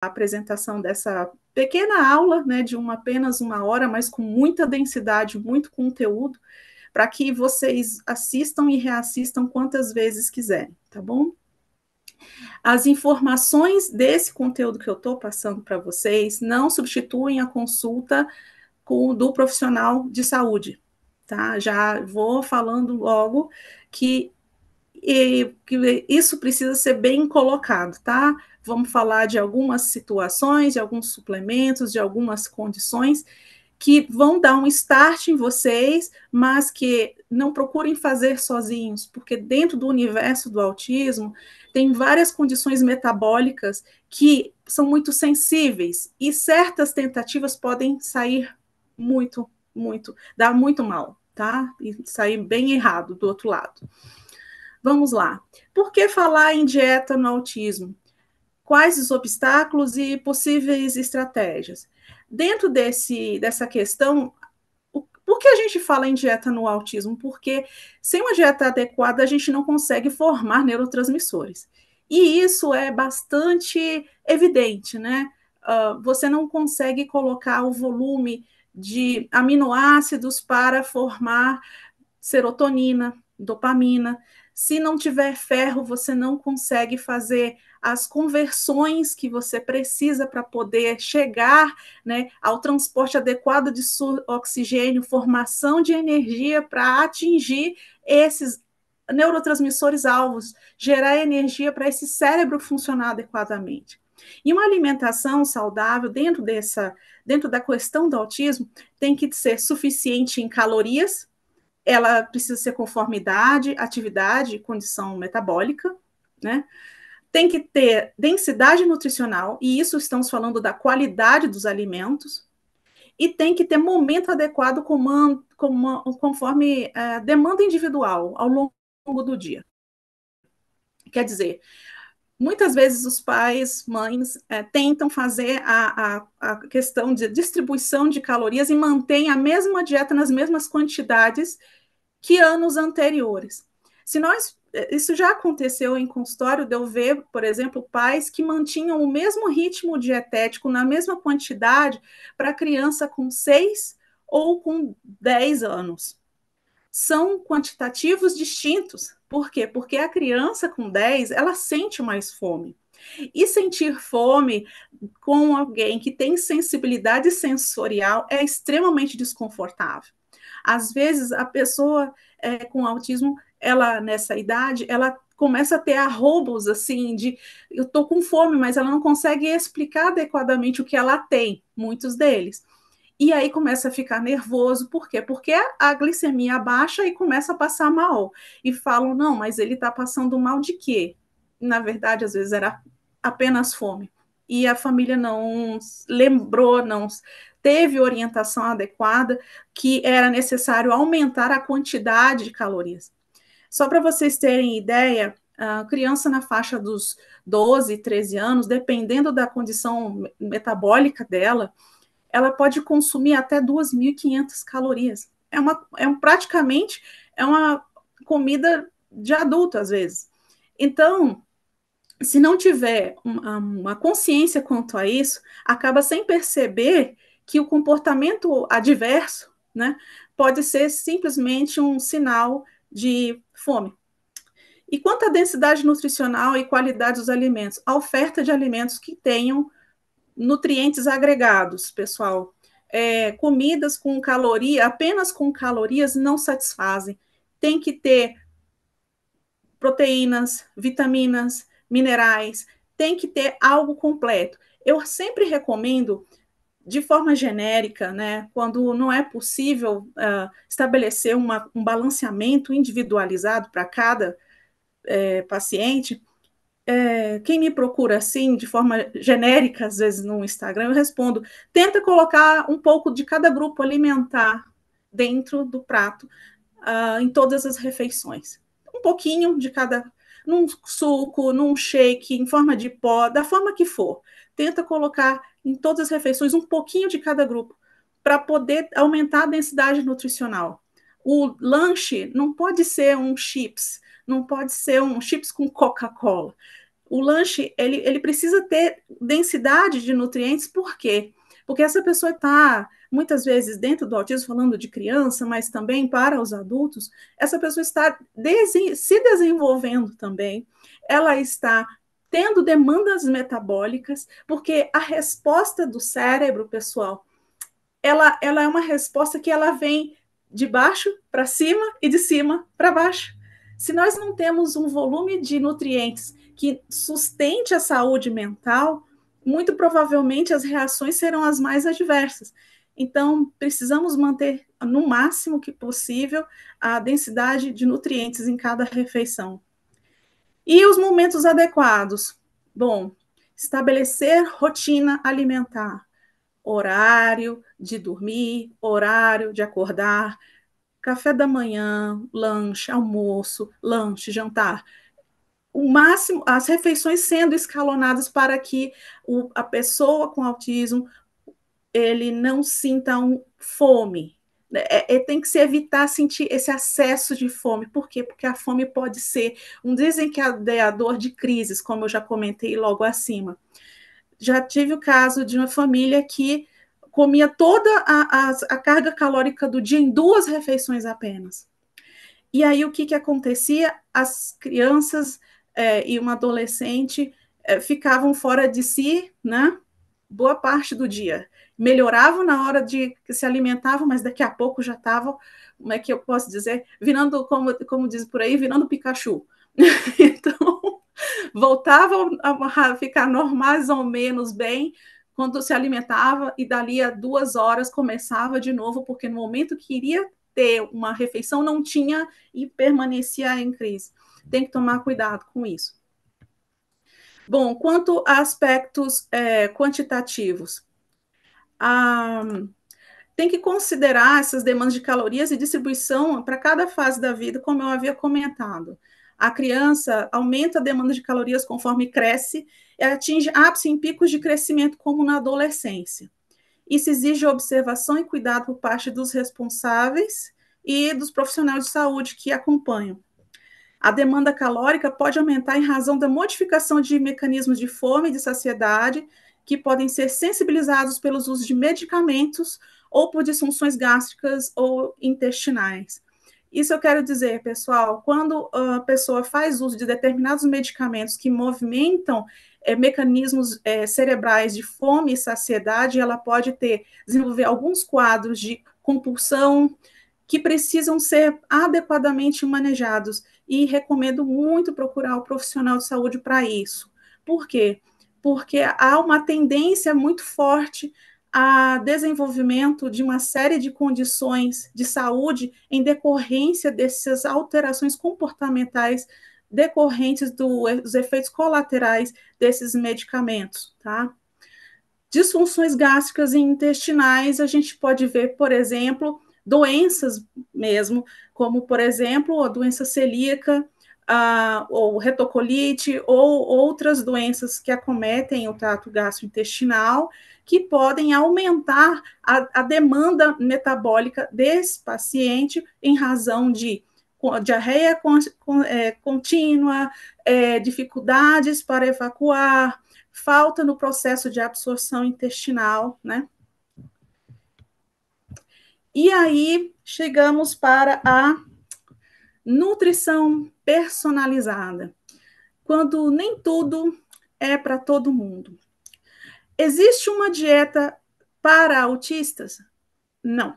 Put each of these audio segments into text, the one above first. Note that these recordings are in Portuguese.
apresentação dessa pequena aula, né, de apenas uma hora, mas com muita densidade, muito conteúdo, para que vocês assistam e reassistam quantas vezes quiserem, tá bom? As informações desse conteúdo que eu estou passando para vocês não substituem a consulta do profissional de saúde, tá? Já vou falando logo que isso precisa ser bem colocado, tá? Vamos falar de algumas situações, de alguns suplementos, de algumas condições que vão dar um start em vocês, mas que não procurem fazer sozinhos, porque dentro do universo do autismo tem várias condições metabólicas que são muito sensíveis e certas tentativas podem sair dar muito mal, tá? E sair bem errado do outro lado. Vamos lá. Por que falar em dieta no autismo? Quais os obstáculos e possíveis estratégias? Dentro dessa questão, por que a gente fala em dieta no autismo? Porque sem uma dieta adequada, a gente não consegue formar neurotransmissores. E isso é bastante evidente, né? Você não consegue colocar o volume de aminoácidos para formar serotonina, dopamina. Se não tiver ferro, você não consegue fazer as conversões que você precisa para poder chegar, né, ao transporte adequado de oxigênio, formação de energia para atingir esses neurotransmissores alvos, gerar energia para esse cérebro funcionar adequadamente. E uma alimentação saudável dentro da questão do autismo tem que ser suficiente em calorias, ela precisa ser conformidade, atividade, condição metabólica, né? Tem que ter densidade nutricional, e isso estamos falando da qualidade dos alimentos, e tem que ter momento adequado conforme a demanda individual ao longo do dia. Quer dizer, muitas vezes os pais, mães, tentam fazer a questão de distribuição de calorias e mantêm a mesma dieta nas mesmas quantidades que anos anteriores. Isso já aconteceu em consultório, de eu ver, por exemplo, pais que mantinham o mesmo ritmo dietético na mesma quantidade para criança com 6 ou com 10 anos. São quantitativos distintos. Por quê? Porque a criança com 10, ela sente mais fome. E sentir fome com alguém que tem sensibilidade sensorial é extremamente desconfortável. Às vezes, a pessoa com autismo, ela nessa idade, ela começa a ter arroubos assim de eu tô com fome, mas ela não consegue explicar adequadamente o que ela tem, muitos deles. E aí começa a ficar nervoso, por quê? Porque a glicemia baixa e começa a passar mal. E falam, não, mas ele está passando mal de quê? Na verdade, às vezes era apenas fome. E a família não lembrou, não teve orientação adequada que era necessário aumentar a quantidade de calorias. Só para vocês terem ideia, a criança na faixa dos 12, 13 anos, dependendo da condição metabólica dela, ela pode consumir até 2.500 calorias. Praticamente é uma comida de adulto, às vezes. Então, se não tiver uma consciência quanto a isso, acaba sem perceber que o comportamento adverso, né, pode ser simplesmente um sinal de fome. E quanto à densidade nutricional e qualidade dos alimentos, a oferta de alimentos que tenham nutrientes agregados, pessoal. Comidas com caloria, apenas com calorias não satisfazem. Tem que ter proteínas, vitaminas, minerais, tem que ter algo completo. Eu sempre recomendo, de forma genérica, né, quando não é possível estabelecer um balanceamento individualizado para cada paciente, quem me procura assim, de forma genérica, às vezes no Instagram, eu respondo, tenta colocar um pouco de cada grupo alimentar dentro do prato, em todas as refeições. Um pouquinho de cada, num suco, num shake, em forma de pó, da forma que for. Tenta colocar em todas as refeições um pouquinho de cada grupo, para poder aumentar a densidade nutricional. O lanche não pode ser um chips, não pode ser um chips com Coca-Cola. O lanche, ele precisa ter densidade de nutrientes, por quê? Porque essa pessoa está, muitas vezes, dentro do autismo, falando de criança, mas também para os adultos, essa pessoa está se desenvolvendo também, ela está tendo demandas metabólicas, porque a resposta do cérebro, pessoal, ela é uma resposta que ela vem de baixo para cima e de cima para baixo. Se nós não temos um volume de nutrientes que sustente a saúde mental, muito provavelmente as reações serão as mais adversas. Então, precisamos manter no máximo que possível a densidade de nutrientes em cada refeição. E os momentos adequados? Bom, estabelecer rotina alimentar, horário de dormir, horário de acordar, café da manhã, lanche, almoço, lanche, jantar. O máximo, as refeições sendo escalonadas para que a pessoa com autismo ele não sinta fome. Tem que se evitar sentir esse acesso de fome. Por quê? Porque a fome pode ser um desencadeador de crises, como eu já comentei logo acima. Já tive o caso de uma família que comia toda a carga calórica do dia em 2 refeições apenas. E aí o que acontecia? As crianças e uma adolescente ficavam fora de si, né? Boa parte do dia. Melhoravam na hora de que se alimentavam, mas daqui a pouco já estavam, como é que eu posso dizer? Virando, como diz por aí, virando Pikachu. Então, voltavam a ficar normais ou menos bem quando se alimentava e dali a 2 horas começava de novo, porque no momento que iria ter uma refeição não tinha e permanecia em crise. Tem que tomar cuidado com isso. Bom, quanto a aspectos quantitativos, tem que considerar essas demandas de calorias e distribuição para cada fase da vida, como eu havia comentado. A criança aumenta a demanda de calorias conforme cresce e atinge ápice em picos de crescimento, como na adolescência. Isso exige observação e cuidado por parte dos responsáveis e dos profissionais de saúde que acompanham. A demanda calórica pode aumentar em razão da modificação de mecanismos de fome e de saciedade, que podem ser sensibilizados pelos usos de medicamentos ou por disfunções gástricas ou intestinais. Isso eu quero dizer, pessoal, quando a pessoa faz uso de determinados medicamentos que movimentam mecanismos cerebrais de fome e saciedade, ela pode desenvolver alguns quadros de compulsão que precisam ser adequadamente manejados e recomendo muito procurar o profissional de saúde para isso. Por quê? Porque há uma tendência muito forte a desenvolvimento de uma série de condições de saúde em decorrência dessas alterações comportamentais decorrentes dos efeitos colaterais desses medicamentos, tá? Disfunções gástricas e intestinais, a gente pode ver, por exemplo, doenças mesmo, como, por exemplo, a doença celíaca, ou retocolite, ou outras doenças que acometem o trato gastrointestinal, que podem aumentar a demanda metabólica desse paciente em razão de diarreia contínua, dificuldades para evacuar, falta no processo de absorção intestinal, né? E aí chegamos para a nutrição personalizada, quando nem tudo é para todo mundo. Existe uma dieta para autistas? Não.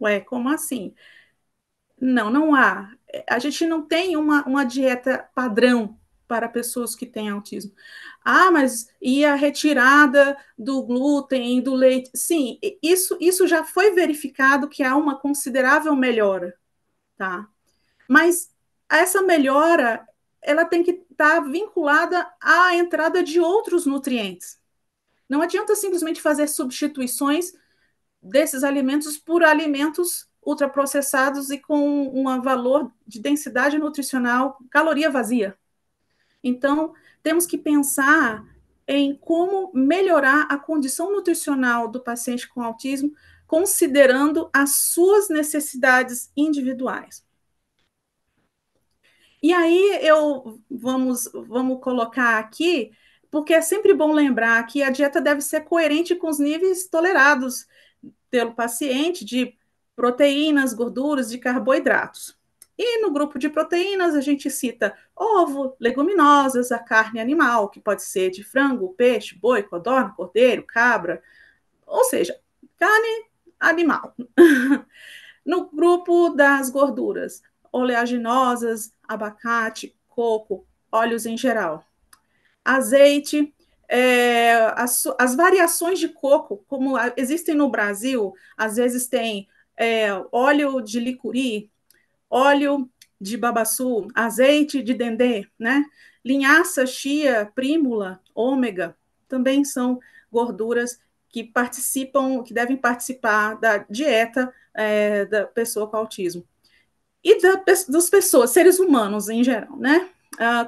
Ué, como assim? Não, não há. A gente não tem uma dieta padrão para pessoas que têm autismo. Ah, mas e a retirada do glúten, do leite? Sim, isso já foi verificado que há uma considerável melhora, tá? Mas essa melhora, ela tem que estar vinculada à entrada de outros nutrientes. Não adianta simplesmente fazer substituições desses alimentos por alimentos ultraprocessados e com um valor de densidade nutricional, caloria vazia. Então, temos que pensar em como melhorar a condição nutricional do paciente com autismo, considerando as suas necessidades individuais. E aí vamos colocar aqui, porque é sempre bom lembrar que a dieta deve ser coerente com os níveis tolerados pelo paciente de proteínas, gorduras, de carboidratos. E no grupo de proteínas, a gente cita ovo, leguminosas, a carne animal, que pode ser de frango, peixe, boi, codorna, cordeiro, cabra, ou seja, carne animal. No grupo das gorduras, oleaginosas, abacate, coco, óleos em geral. Azeite, as variações de coco, como existem no Brasil, às vezes tem óleo de licuri, óleo de babaçu, azeite de dendê, né? Linhaça, chia, prímula, ômega, também são gorduras que participam, que devem participar da dieta da pessoa com autismo. E das pessoas, seres humanos em geral, né?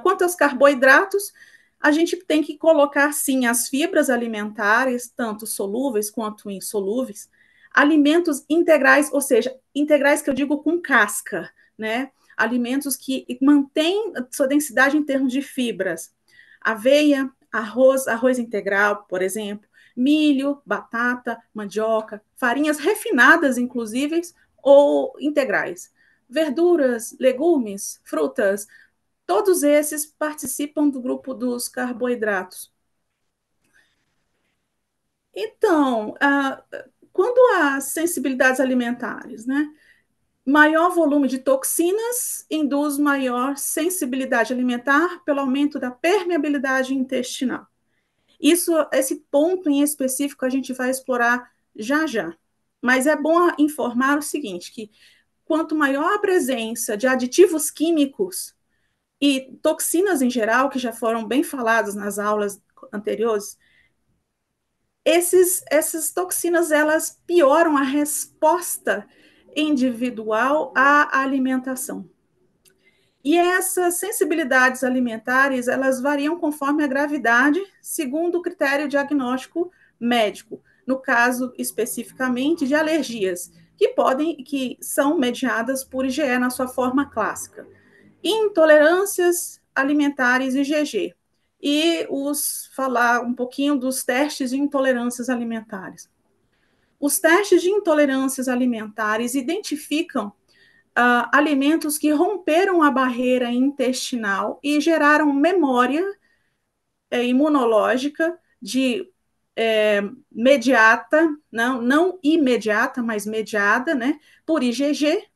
Quanto aos carboidratos, a gente tem que colocar, sim, as fibras alimentares, tanto solúveis quanto insolúveis, alimentos integrais, ou seja, integrais que eu digo com casca, né? Alimentos que mantêm sua densidade em termos de fibras. Aveia, arroz integral, por exemplo, milho, batata, mandioca, farinhas refinadas, inclusive, ou integrais. Verduras, legumes, frutas, todos esses participam do grupo dos carboidratos. Então, quando há sensibilidades alimentares, né? Maior volume de toxinas induz maior sensibilidade alimentar pelo aumento da permeabilidade intestinal. Esse ponto em específico a gente vai explorar já já. Mas é bom informar o seguinte, que quanto maior a presença de aditivos químicos e toxinas em geral, que já foram bem faladas nas aulas anteriores, essas toxinas elas pioram a resposta individual à alimentação. E essas sensibilidades alimentares, elas variam conforme a gravidade, segundo o critério diagnóstico médico, no caso especificamente de alergias, que são mediadas por IgE na sua forma clássica. Intolerâncias alimentares IgG. E falar um pouquinho dos testes de intolerâncias alimentares. Os testes de intolerâncias alimentares identificam alimentos que romperam a barreira intestinal e geraram memória imunológica de mediata, não imediata, mas mediada, né, por IgG,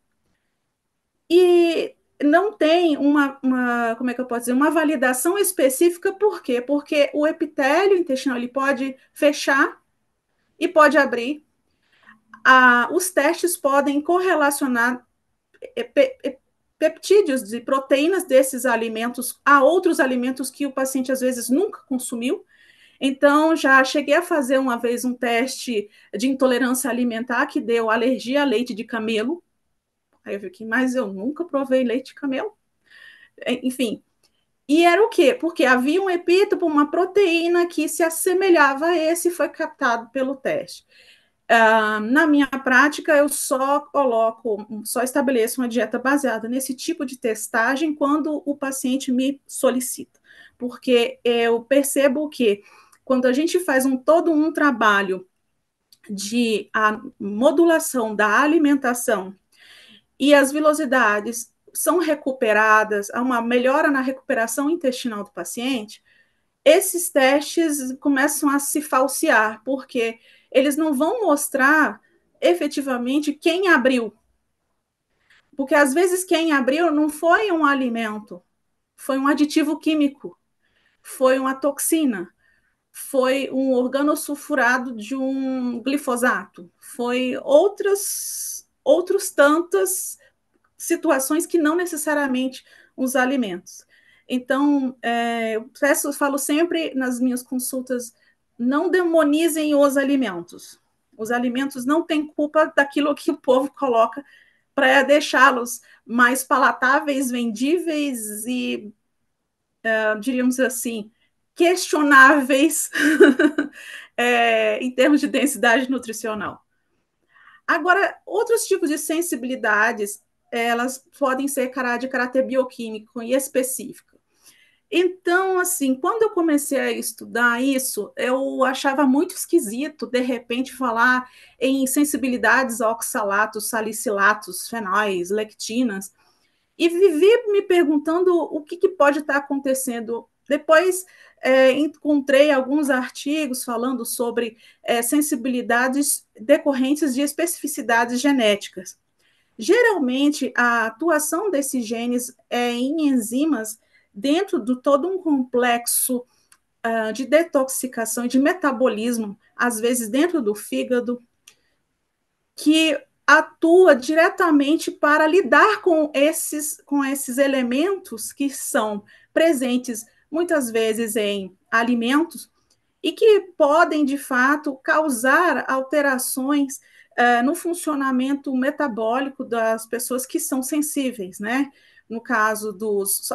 e não tem como é que eu posso dizer, uma validação específica, por quê? Porque o epitélio intestinal ele pode fechar e pode abrir. Os testes podem correlacionar peptídeos e proteínas desses alimentos a outros alimentos que o paciente às vezes nunca consumiu. Então, já cheguei a fazer uma vez um teste de intolerância alimentar que deu alergia a leite de camelo. Aí eu fiquei, mas eu nunca provei leite de camelo. Enfim, e era o quê? Porque havia um epítopo, uma proteína que se assemelhava a esse e foi captado pelo teste. Na minha prática, eu só estabeleço uma dieta baseada nesse tipo de testagem quando o paciente me solicita, porque eu percebo que quando a gente faz todo um trabalho de modulação da alimentação e as vilosidades são recuperadas, há uma melhora na recuperação intestinal do paciente, esses testes começam a se falsear, porque eles não vão mostrar efetivamente quem abriu. Porque às vezes quem abriu não foi um alimento, foi um aditivo químico, foi uma toxina, foi um organosulfurado de um glifosato, foi outros tantas situações que não necessariamente os alimentos. Então, eu falo sempre nas minhas consultas, não demonizem os alimentos. Os alimentos não têm culpa daquilo que o povo coloca para deixá-los mais palatáveis, vendíveis e, diríamos assim, questionáveis em termos de densidade nutricional. Agora, outros tipos de sensibilidades elas podem ser de caráter bioquímico e específico. Então, assim, quando eu comecei a estudar isso, eu achava muito esquisito, de repente, falar em sensibilidades a oxalatos, salicilatos, fenóis, lectinas, e vivi me perguntando o que pode estar acontecendo. Depois, encontrei alguns artigos falando sobre sensibilidades decorrentes de especificidades genéticas. Geralmente, a atuação desses genes é em enzimas dentro de todo um complexo de detoxicação e de metabolismo, às vezes dentro do fígado, que atua diretamente para lidar com esses elementos que são presentes muitas vezes em alimentos e que podem, de fato, causar alterações no funcionamento metabólico das pessoas que são sensíveis, né? No caso dos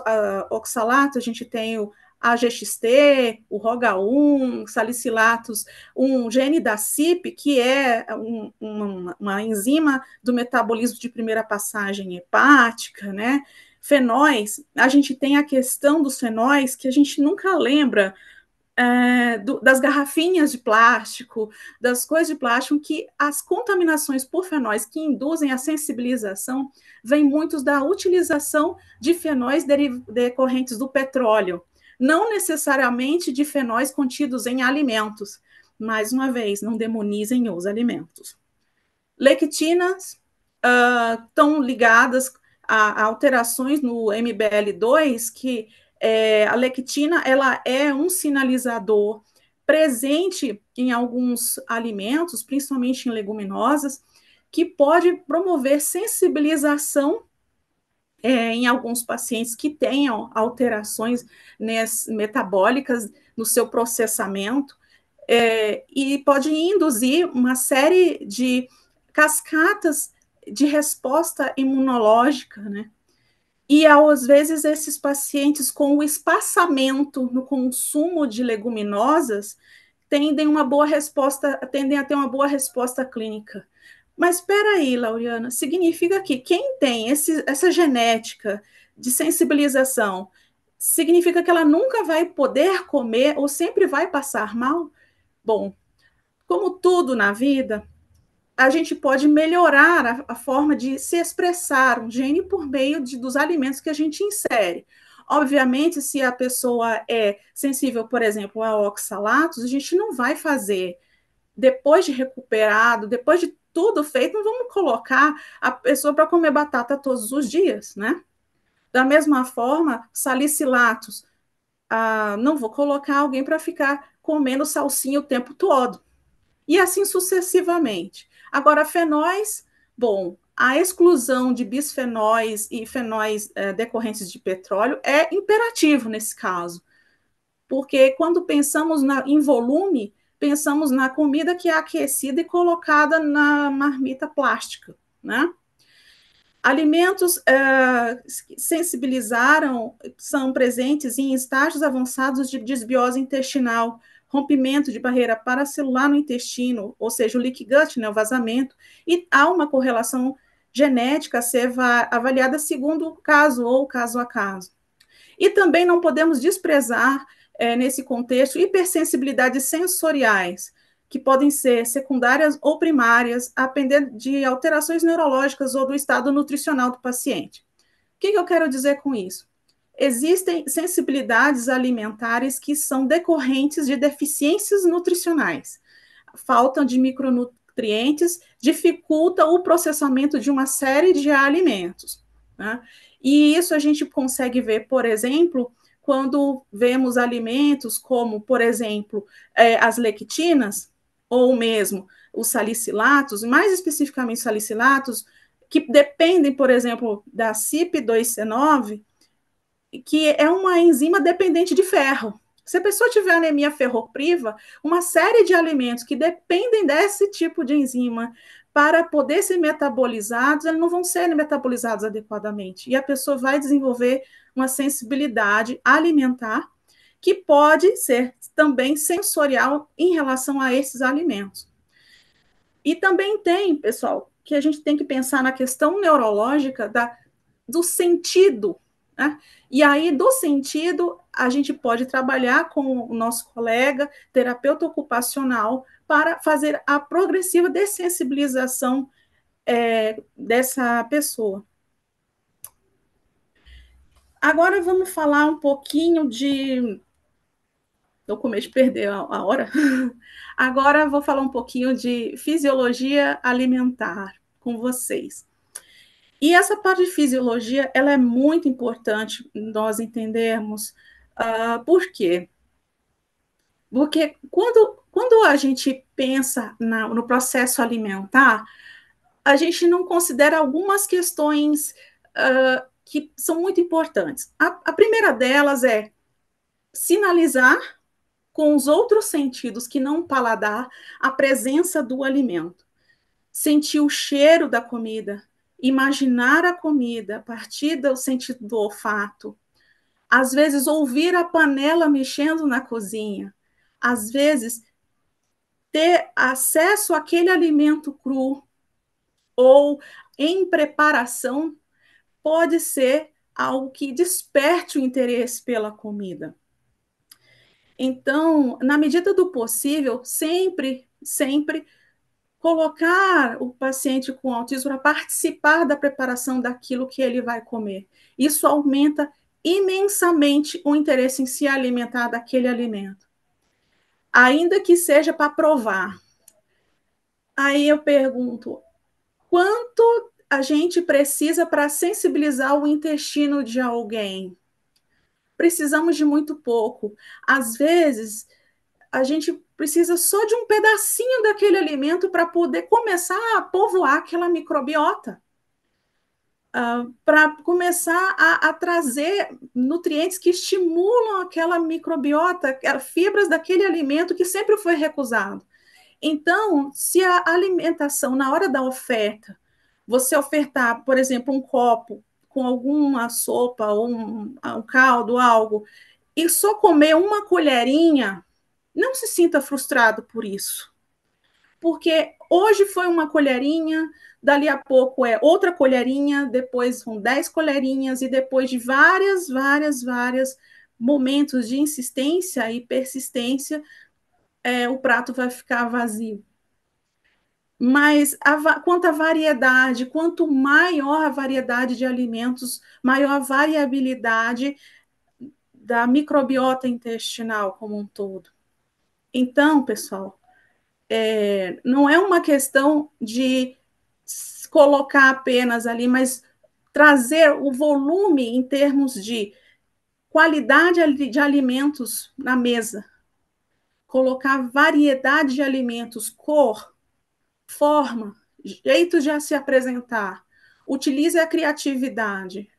oxalatos, a gente tem o AGXT, o ROGA1, salicilatos, um gene da CYP, que é uma enzima do metabolismo de primeira passagem hepática, né? Fenóis, a gente tem a questão dos fenóis que a gente nunca lembra das garrafinhas de plástico, das coisas de plástico, que as contaminações por fenóis que induzem a sensibilização vêm muitos da utilização de fenóis decorrentes do petróleo, não necessariamente de fenóis contidos em alimentos. Mais uma vez, não demonizem os alimentos. Lectinas estão ligadas a alterações no MBL2, que a lectina ela é um sinalizador presente em alguns alimentos, principalmente em leguminosas, que pode promover sensibilização em alguns pacientes que tenham alterações metabólicas no seu processamento, e pode induzir uma série de cascatas de resposta imunológica, né? E, às vezes, esses pacientes com o espaçamento no consumo de leguminosas tendem a ter uma boa resposta clínica. Mas espera aí, Lauriana, significa que quem tem essa genética de sensibilização, significa que ela nunca vai poder comer ou sempre vai passar mal? Bom, como tudo na vida, a gente pode melhorar a forma de se expressar um gene por meio dos alimentos que a gente insere. Obviamente, se a pessoa é sensível, por exemplo, a oxalatos, a gente não vai fazer, depois de recuperado, depois de tudo feito, não vamos colocar a pessoa para comer batata todos os dias, né? Da mesma forma, salicilatos, não vou colocar alguém para ficar comendo salsinha o tempo todo. E assim sucessivamente. Agora, fenóis, bom, a exclusão de bisfenóis e fenóis decorrentes de petróleo é imperativo nesse caso, porque quando pensamos em volume, pensamos na comida que é aquecida e colocada na marmita plástica, né? Alimentos sensibilizaram, são presentes em estágios avançados de desbiose intestinal, rompimento de barreira paracelular no intestino, ou seja, o leaky gut, né, o vazamento, e há uma correlação genética a ser avaliada segundo o caso ou caso a caso. E também não podemos desprezar, nesse contexto, hipersensibilidades sensoriais, que podem ser secundárias ou primárias, a depender de alterações neurológicas ou do estado nutricional do paciente. O que eu quero dizer com isso? Existem sensibilidades alimentares que são decorrentes de deficiências nutricionais. Falta de micronutrientes dificulta o processamento de uma série de alimentos, né? E isso a gente consegue ver, por exemplo, quando vemos alimentos como, por exemplo, as lectinas, ou mesmo os salicilatos, mais especificamente salicilatos, que dependem, por exemplo, da CYP2C9, que é uma enzima dependente de ferro. Se a pessoa tiver anemia ferropriva, uma série de alimentos que dependem desse tipo de enzima para poder ser metabolizados, eles não vão ser metabolizados adequadamente. E a pessoa vai desenvolver uma sensibilidade alimentar que pode ser também sensorial em relação a esses alimentos. E também tem, pessoal, que a gente tem que pensar na questão neurológica da do sentido, né? E aí, do sentido, a gente pode trabalhar com o nosso colega, terapeuta ocupacional, para fazer a progressiva dessensibilização dessa pessoa. Agora vamos falar um pouquinho de... Estou com medo de perder a hora. Agora vou falar um pouquinho de fisiologia alimentar com vocês. E essa parte de fisiologia, ela é muito importante nós entendermos. Por quê? Porque quando a gente pensa no processo alimentar, a gente não considera algumas questões que são muito importantes. A primeira delas é sinalizar com os outros sentidos que não o paladar a presença do alimento. Sentir o cheiro da comida, imaginar a comida a partir do sentido do olfato. Às vezes, ouvir a panela mexendo na cozinha. Às vezes, ter acesso àquele alimento cru ou em preparação pode ser algo que desperte o interesse pela comida. Então, na medida do possível, sempre colocar o paciente com autismo para participar da preparação daquilo que ele vai comer. Isso aumenta imensamente o interesse em se alimentar daquele alimento, ainda que seja para provar. Aí eu pergunto, quanto a gente precisa para sensibilizar o intestino de alguém? Precisamos de muito pouco. Às vezes, a gente precisa só de um pedacinho daquele alimento para poder começar a povoar aquela microbiota, para começar a trazer nutrientes que estimulam aquela microbiota, fibras daquele alimento que sempre foi recusado. Então, se a alimentação, na hora da oferta, você ofertar, por exemplo, um copo com alguma sopa ou um caldo, algo, e só comer uma colherinha, não se sinta frustrado por isso. Porque hoje foi uma colherinha, dali a pouco é outra colherinha, depois são 10 colherinhas, e depois de vários momentos de insistência e persistência, o prato vai ficar vazio. Mas quanto à variedade, quanto maior a variedade de alimentos, maior a variabilidade da microbiota intestinal como um todo. Então, pessoal, não é uma questão de colocar apenas ali, mas trazer o volume em termos de qualidade de alimentos na mesa, colocar variedade de alimentos, cor, forma, jeito de se apresentar. Utilize a criatividade.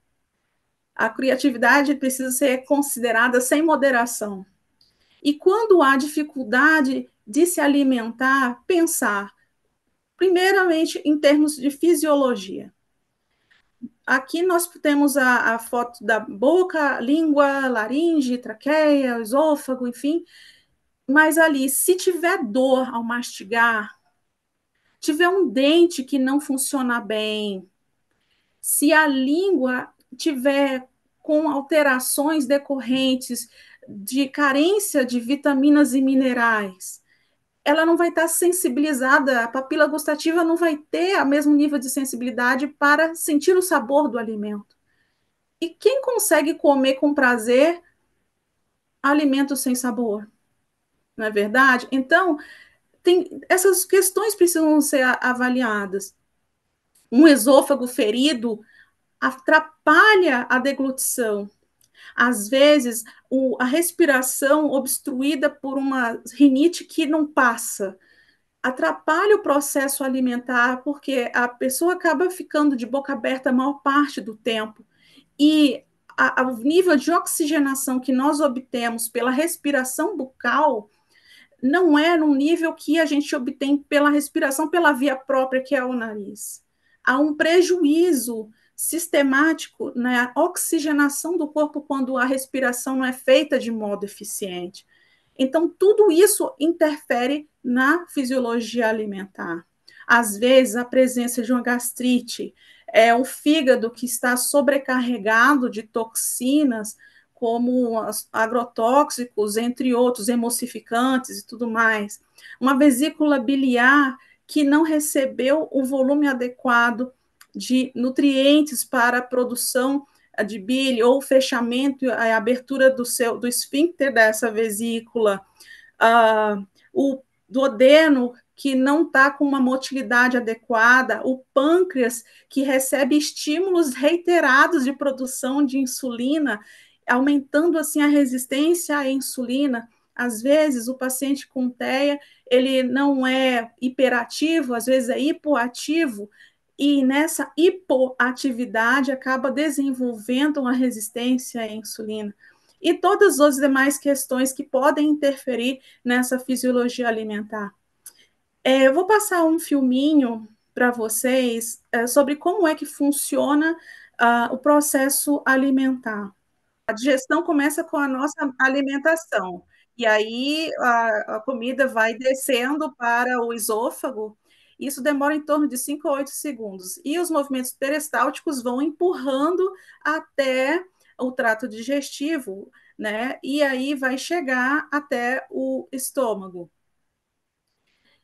A criatividade precisa ser considerada sem moderação. E quando há dificuldade de se alimentar, pensar, primeiramente, em termos de fisiologia. Aqui nós temos a foto da boca, língua, laringe, traqueia, esôfago, enfim. Mas ali, se tiver dor ao mastigar, tiver um dente que não funciona bem, se a língua tiver com alterações decorrentes de carência de vitaminas e minerais, ela não vai estar sensibilizada, a papila gustativa não vai ter o mesmo nível de sensibilidade para sentir o sabor do alimento. E quem consegue comer com prazer alimentos sem sabor? Não é verdade? Então, essas questões precisam ser avaliadas. Um esôfago ferido atrapalha a deglutição. Às vezes, a respiração obstruída por uma rinite que não passa atrapalha o processo alimentar, porque a pessoa acaba ficando de boca aberta a maior parte do tempo. E o nível de oxigenação que nós obtemos pela respiração bucal não é no nível que a gente obtém pela respiração pela via própria, que é o nariz. Há um prejuízo sistemático na oxigenação do corpo quando a respiração não é feita de modo eficiente. Então, tudo isso interfere na fisiologia alimentar. Às vezes, a presença de uma gastrite, é o fígado que está sobrecarregado de toxinas, como agrotóxicos, entre outros, emulsificantes e tudo mais. Uma vesícula biliar que não recebeu o volume adequado de nutrientes para a produção de bile, ou o fechamento, a abertura do esfíncter dessa vesícula, o duodeno que não está com uma motilidade adequada, o pâncreas que recebe estímulos reiterados de produção de insulina, aumentando assim a resistência à insulina. Às vezes o paciente com TEA, ele não é hiperativo, às vezes é hipoativo, e nessa hipoatividade acaba desenvolvendo uma resistência à insulina. E todas as demais questões que podem interferir nessa fisiologia alimentar. Eu vou passar um filminho para vocês sobre como é que funciona o processo alimentar. A digestão começa com a nossa alimentação, e aí a comida vai descendo para o esôfago. Isso demora em torno de 5 a 8 segundos. E os movimentos peristálticos vão empurrando até o trato digestivo, né? E aí vai chegar até o estômago.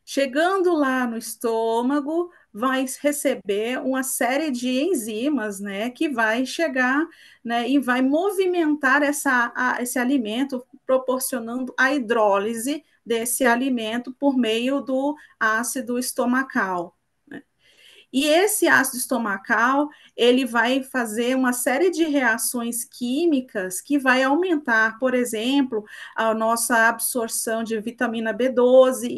Chegando lá no estômago, vai receber uma série de enzimas, né, que vai chegar, né, e vai movimentar esse alimento, proporcionando a hidrólise desse alimento por meio do ácido estomacal. E esse ácido estomacal, ele vai fazer uma série de reações químicas que vai aumentar, por exemplo, a nossa absorção de vitamina B12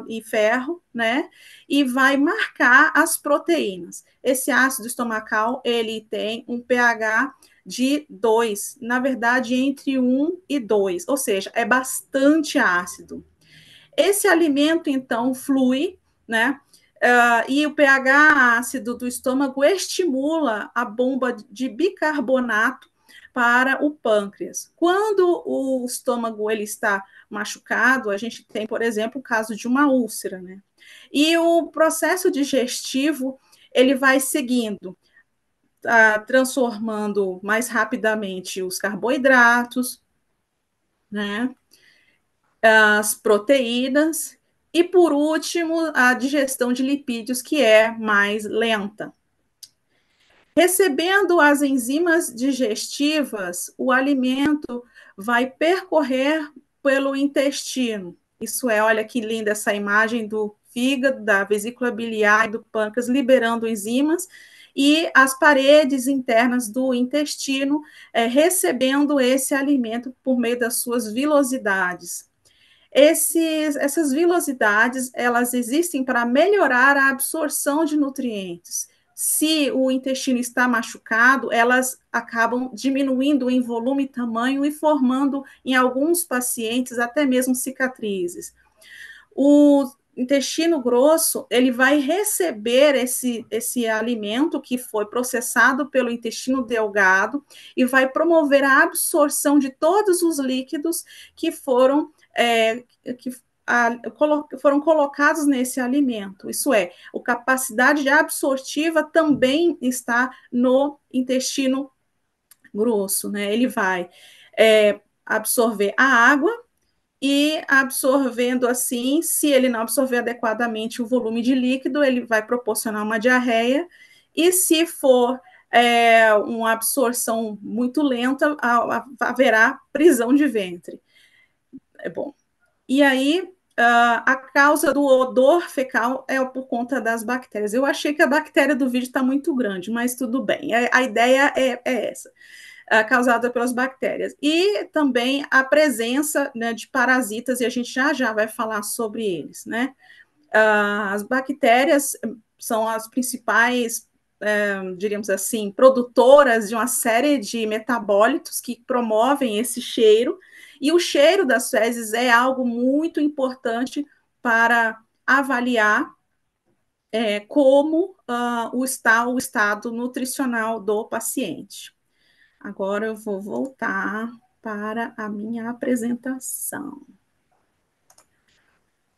e ferro, né? E vai marcar as proteínas. Esse ácido estomacal, ele tem um pH de 2, na verdade, entre 1 e 2, ou seja, é bastante ácido. Esse alimento, então, flui, né? E o pH ácido do estômago estimula a bomba de bicarbonato para o pâncreas. Quando o estômago ele está machucado, a gente tem, por exemplo, o caso de uma úlcera, né? E o processo digestivo ele vai seguindo, transformando mais rapidamente os carboidratos, né? As proteínas e, por último, a digestão de lipídios, que é mais lenta. Recebendo as enzimas digestivas, o alimento vai percorrer pelo intestino. Isso é, olha que linda essa imagem do fígado, da vesícula biliar e do pâncreas liberando enzimas, e as paredes internas do intestino recebendo esse alimento por meio das suas vilosidades. Essas vilosidades, elas existem para melhorar a absorção de nutrientes. Se o intestino está machucado, elas acabam diminuindo em volume e tamanho e formando, em alguns pacientes, até mesmo cicatrizes. O intestino grosso, ele vai receber esse alimento que foi processado pelo intestino delgado e vai promover a absorção de todos os líquidos que foram que foram colocados nesse alimento. Isso é, a capacidade absortiva também está no intestino grosso, né? Ele vai absorver a água e absorvendo assim, se ele não absorver adequadamente o volume de líquido, ele vai proporcionar uma diarreia, e se for uma absorção muito lenta, haverá prisão de ventre. É bom. E aí, a causa do odor fecal é por conta das bactérias. Eu achei que a bactéria do vídeo está muito grande, mas tudo bem. A ideia é essa, causada pelas bactérias. E também a presença, né, de parasitas, e a gente já vai falar sobre eles, né? As bactérias são as principais, diríamos assim, produtoras de uma série de metabólitos que promovem esse cheiro, e o cheiro das fezes é algo muito importante para avaliar como está o estado nutricional do paciente. Agora eu vou voltar para a minha apresentação.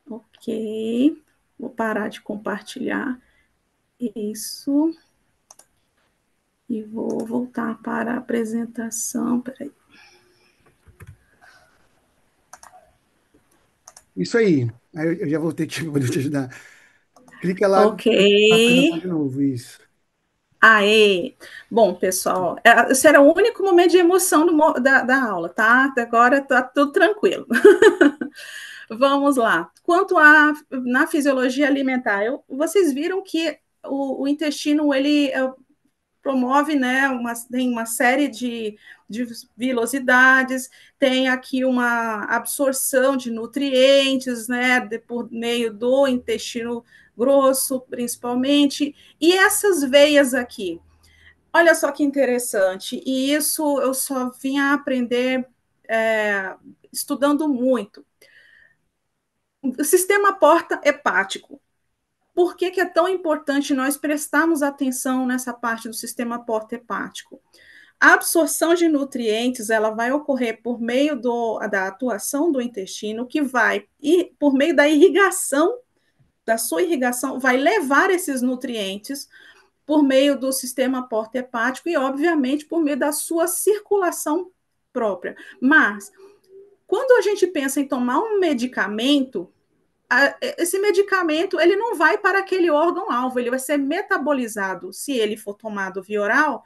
Ok, vou parar de compartilhar isso. E vou voltar para a apresentação. Peraí. Isso aí. Aí eu já voltei aqui para poder te ajudar. Clica lá Ok. para apresentar de novo, isso. Aê! Bom, pessoal, esse era o único momento de emoção da aula, tá? Agora tá tudo tranquilo. Vamos lá. Quanto na fisiologia alimentar, vocês viram que o intestino ele promove, né, tem uma série de vilosidades, tem aqui uma absorção de nutrientes, né, por meio do intestino grosso, principalmente, e essas veias aqui. Olha só que interessante, e isso eu só vim a aprender estudando muito. O sistema porta-hepático. Por que é tão importante nós prestarmos atenção nessa parte do sistema porta-hepático? A absorção de nutrientes ela vai ocorrer por meio da atuação do intestino, que vai, por meio da irrigação, da sua irrigação, vai levar esses nutrientes por meio do sistema porta-hepático e, obviamente, por meio da sua circulação própria. Mas, quando a gente pensa em tomar um medicamento, esse medicamento ele não vai para aquele órgão-alvo, ele vai ser metabolizado, se ele for tomado via oral,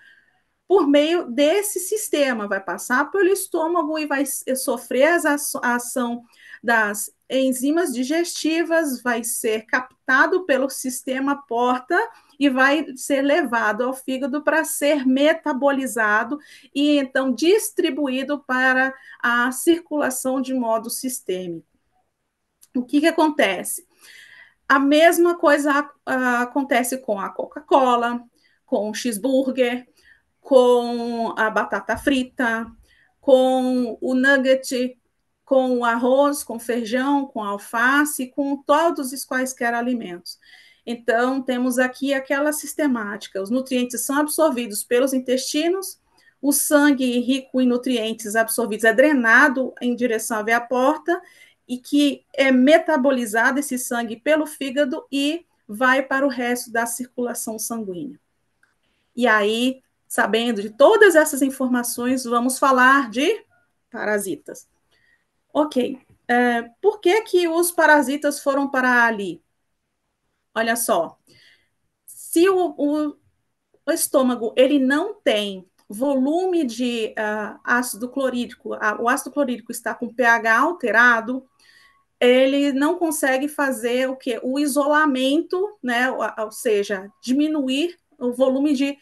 por meio desse sistema, vai passar pelo estômago e vai sofrer a ação das enzimas digestivas, vai ser captado pelo sistema porta e vai ser levado ao fígado para ser metabolizado e então distribuído para a circulação de modo sistêmico. O que acontece? A mesma coisa acontece com a Coca-Cola, com o cheeseburger, com a batata frita, com o nugget, com o arroz, com feijão, com alface, com todos os quaisquer alimentos. Então, temos aqui aquela sistemática: os nutrientes são absorvidos pelos intestinos, o sangue rico em nutrientes absorvidos é drenado em direção à veia porta, e que é metabolizado esse sangue pelo fígado e vai para o resto da circulação sanguínea. E aí, sabendo de todas essas informações, vamos falar de parasitas. Ok. Por que os parasitas foram para ali? Olha só, se o estômago ele não tem volume de ácido clorídrico, o ácido clorídrico está com pH alterado, ele não consegue fazer o que? O isolamento, né? Ou seja, diminuir o volume de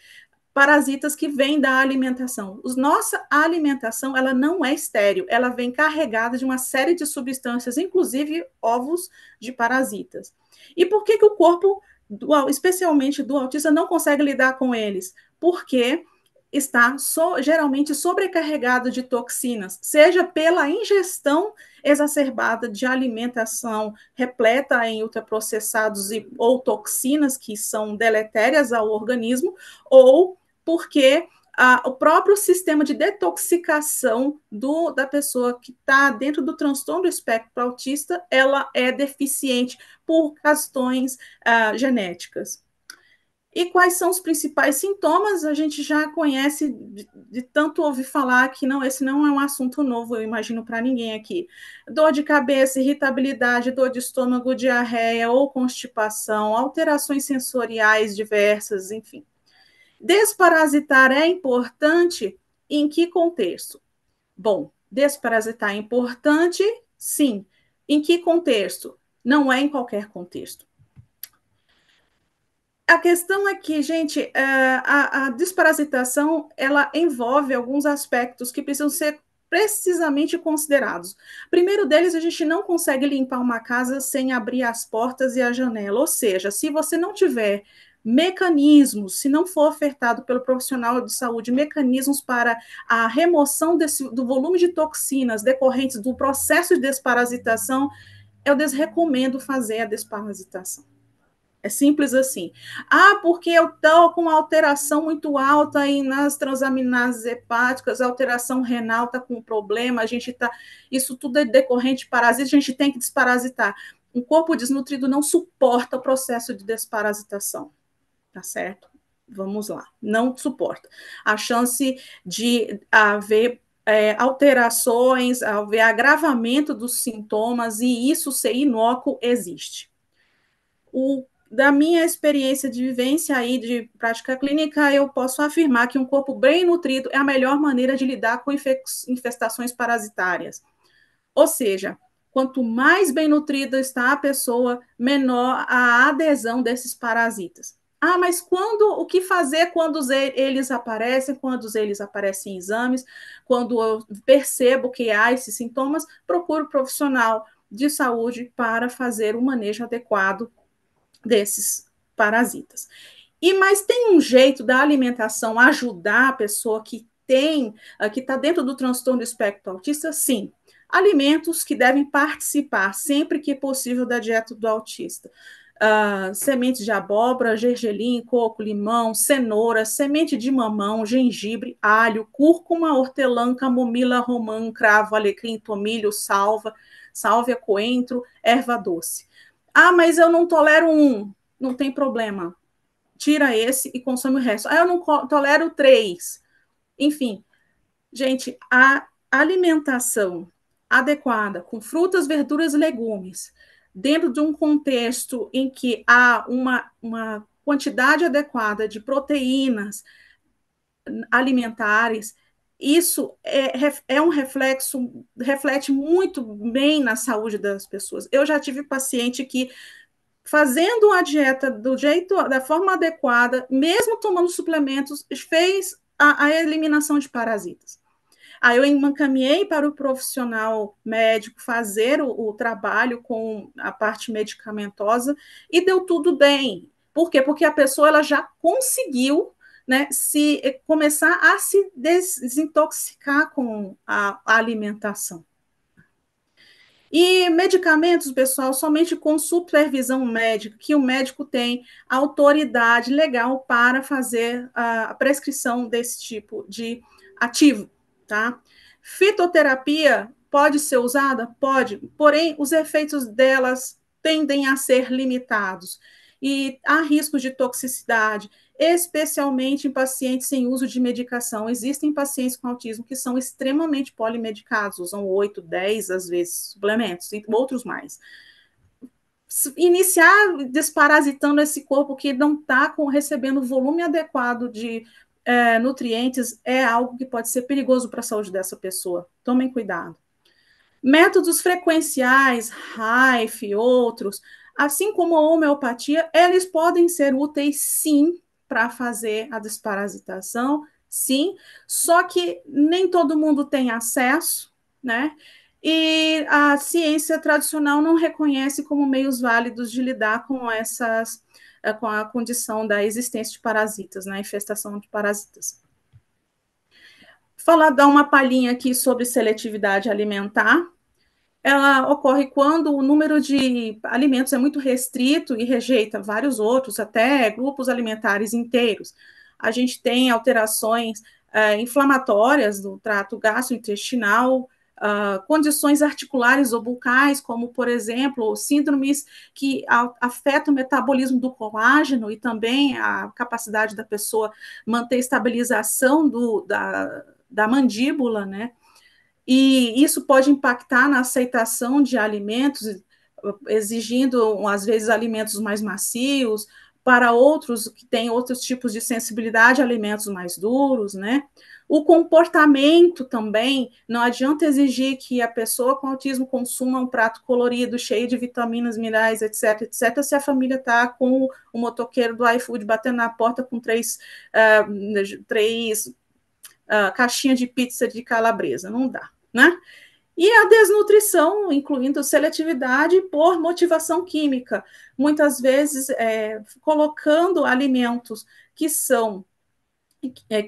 parasitas que vêm da alimentação. Nossa alimentação, ela não é estéril, ela vem carregada de uma série de substâncias, inclusive ovos de parasitas. E por que o corpo, especialmente do autista, não consegue lidar com eles? Porque está geralmente sobrecarregado de toxinas, seja pela ingestão exacerbada de alimentação repleta em ultraprocessados ou toxinas que são deletérias ao organismo, ou porque o próprio sistema de detoxicação da pessoa que está dentro do transtorno do espectro autista, ela é deficiente por questões genéticas. E quais são os principais sintomas? A gente já conhece de tanto ouvir falar que não, esse não é um assunto novo, eu imagino, para ninguém aqui. Dor de cabeça, irritabilidade, dor de estômago, diarreia ou constipação, alterações sensoriais diversas, enfim. Desparasitar é importante em que contexto? Bom, desparasitar é importante, sim. Em que contexto? Não é em qualquer contexto. A questão é que, gente, a desparasitação ela envolve alguns aspectos que precisam ser precisamente considerados. Primeiro deles, a gente não consegue limpar uma casa sem abrir as portas e a janela. Ou seja, se você não tiver mecanismos, se não for ofertado pelo profissional de saúde, mecanismos para a remoção do volume de toxinas decorrentes do processo de desparasitação, eu desrecomendo fazer a desparasitação. É simples assim. Porque eu estou com uma alteração muito alta aí nas transaminases hepáticas, a alteração renal está com problema, a gente está. Isso tudo é decorrente de parasita, a gente tem que desparasitar. Um corpo desnutrido não suporta o processo de desparasitação, tá certo? Vamos lá, não suporta. A chance de haver alterações, haver agravamento dos sintomas e isso ser inócuo existe. Da minha experiência de vivência aí de prática clínica, eu posso afirmar que um corpo bem nutrido é a melhor maneira de lidar com infestações parasitárias. Ou seja, quanto mais bem nutrida está a pessoa, menor a adesão desses parasitas. Ah, mas o que fazer quando eles aparecem, quando eles aparecem em exames, quando eu percebo que há esses sintomas, procuro um profissional de saúde para fazer o manejo adequado desses parasitas. Mas tem um jeito da alimentação ajudar a pessoa que está dentro do transtorno do espectro autista? Sim. Alimentos que devem participar sempre que possível da dieta do autista. Sementes de abóbora, gergelim, coco, limão, cenoura, semente de mamão, gengibre, alho, cúrcuma, hortelã, camomila, romã, cravo, alecrim, tomilho, sálvia, coentro, erva doce. Ah, mas eu não tolero não tem problema. Tira esse e consome o resto. Ah, eu não tolero 3. Enfim, gente, a alimentação adequada, com frutas, verduras e legumes, dentro de um contexto em que há uma quantidade adequada de proteínas alimentares, isso reflete muito bem na saúde das pessoas. Eu já tive paciente que fazendo a dieta da forma adequada, mesmo tomando suplementos, fez a eliminação de parasitas. Aí eu encaminhei para o profissional médico fazer o trabalho com a parte medicamentosa e deu tudo bem. Por quê? Porque a pessoa ela já conseguiu, né, começar a se desintoxicar com a alimentação. E medicamentos, pessoal, somente com supervisão médica, que o médico tem autoridade legal para fazer a prescrição desse tipo de ativo, tá? Fitoterapia pode ser usada? Pode, porém, os efeitos delas tendem a ser limitados e há riscos de toxicidade, especialmente em pacientes sem uso de medicação. Existem pacientes com autismo que são extremamente polimedicados, usam 8, 10, às vezes, suplementos, e outros mais. Iniciar desparasitando esse corpo que não está recebendo o volume adequado de nutrientes é algo que pode ser perigoso para a saúde dessa pessoa. Tomem cuidado. Métodos frequenciais, RAIF, outros, assim como a homeopatia, eles podem ser úteis, sim, para fazer a desparasitação, sim, só que nem todo mundo tem acesso, né? E a ciência tradicional não reconhece como meios válidos de lidar com com a condição da existência de parasitas, né? Infestação de parasitas. Dar uma palhinha aqui sobre seletividade alimentar. Ela ocorre quando o número de alimentos é muito restrito e rejeita vários outros, até grupos alimentares inteiros. A gente tem alterações inflamatórias do trato gastrointestinal, condições articulares ou bucais, como, por exemplo, síndromes que afetam o metabolismo do colágeno e também a capacidade da pessoa manter estabilização da mandíbula, né? E isso pode impactar na aceitação de alimentos, exigindo, às vezes, alimentos mais macios, para outros que têm outros tipos de sensibilidade a alimentos mais duros, né? O comportamento também, não adianta exigir que a pessoa com autismo consuma um prato colorido, cheio de vitaminas, minerais, etc., etc., se a família está com o motoqueiro do iFood batendo na porta com três caixinhas de pizza de calabresa. Não dá, né? E a desnutrição, incluindo seletividade por motivação química, muitas vezes colocando alimentos que são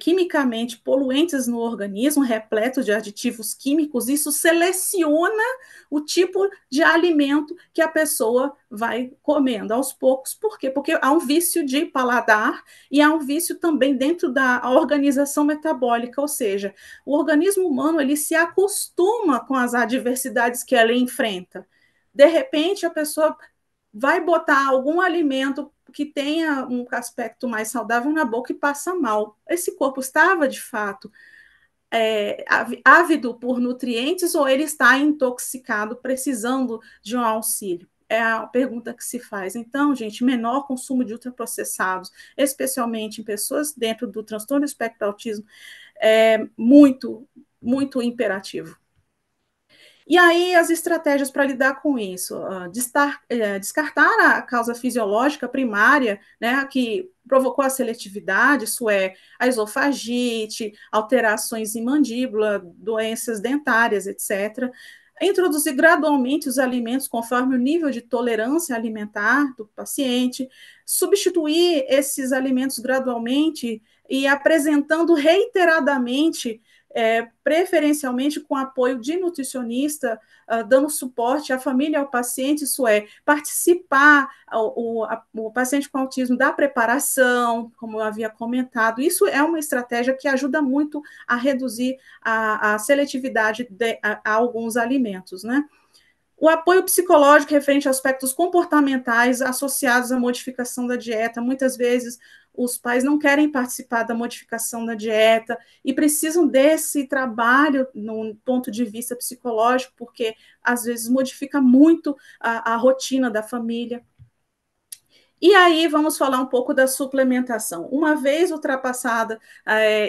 quimicamente poluentes no organismo, repleto de aditivos químicos, isso seleciona o tipo de alimento que a pessoa vai comendo aos poucos. Por quê? Porque há um vício de paladar e há um vício também dentro da organização metabólica, ou seja, o organismo humano ele se acostuma com as adversidades que ela enfrenta. De repente, a pessoa vai botar algum alimento que tenha um aspecto mais saudável na boca e passa mal. Esse corpo estava, de fato, ávido por nutrientes ou ele está intoxicado, precisando de um auxílio? É a pergunta que se faz. Então, gente, menor consumo de ultraprocessados, especialmente em pessoas dentro do transtorno do espectro do autismo, é muito, muito imperativo. E aí, as estratégias para lidar com isso? Descartar a causa fisiológica primária, né, que provocou a seletividade, isso é, a esofagite, alterações em mandíbula, doenças dentárias, etc. Introduzir gradualmente os alimentos conforme o nível de tolerância alimentar do paciente, substituir esses alimentos gradualmente e apresentando reiteradamente preferencialmente com apoio de nutricionista, dando suporte à família e ao paciente, isso é, participar o paciente com autismo da preparação, como eu havia comentado, isso é uma estratégia que ajuda muito a reduzir a seletividade a alguns alimentos, né? O apoio psicológico referente a aspectos comportamentais associados à modificação da dieta. Muitas vezes os pais não querem participar da modificação da dieta e precisam desse trabalho no ponto de vista psicológico, porque às vezes modifica muito a rotina da família. E aí vamos falar um pouco da suplementação. Uma vez ultrapassada,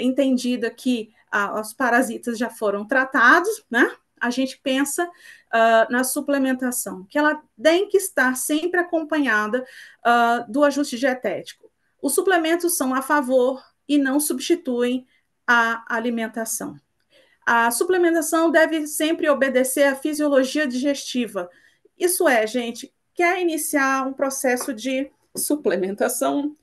entendida que os parasitas já foram tratados, né? A gente pensa na suplementação, que ela tem que estar sempre acompanhada do ajuste dietético. Os suplementos são a favor e não substituem a alimentação. A suplementação deve sempre obedecer à fisiologia digestiva. Isso é, gente, quer iniciar um processo de suplementação,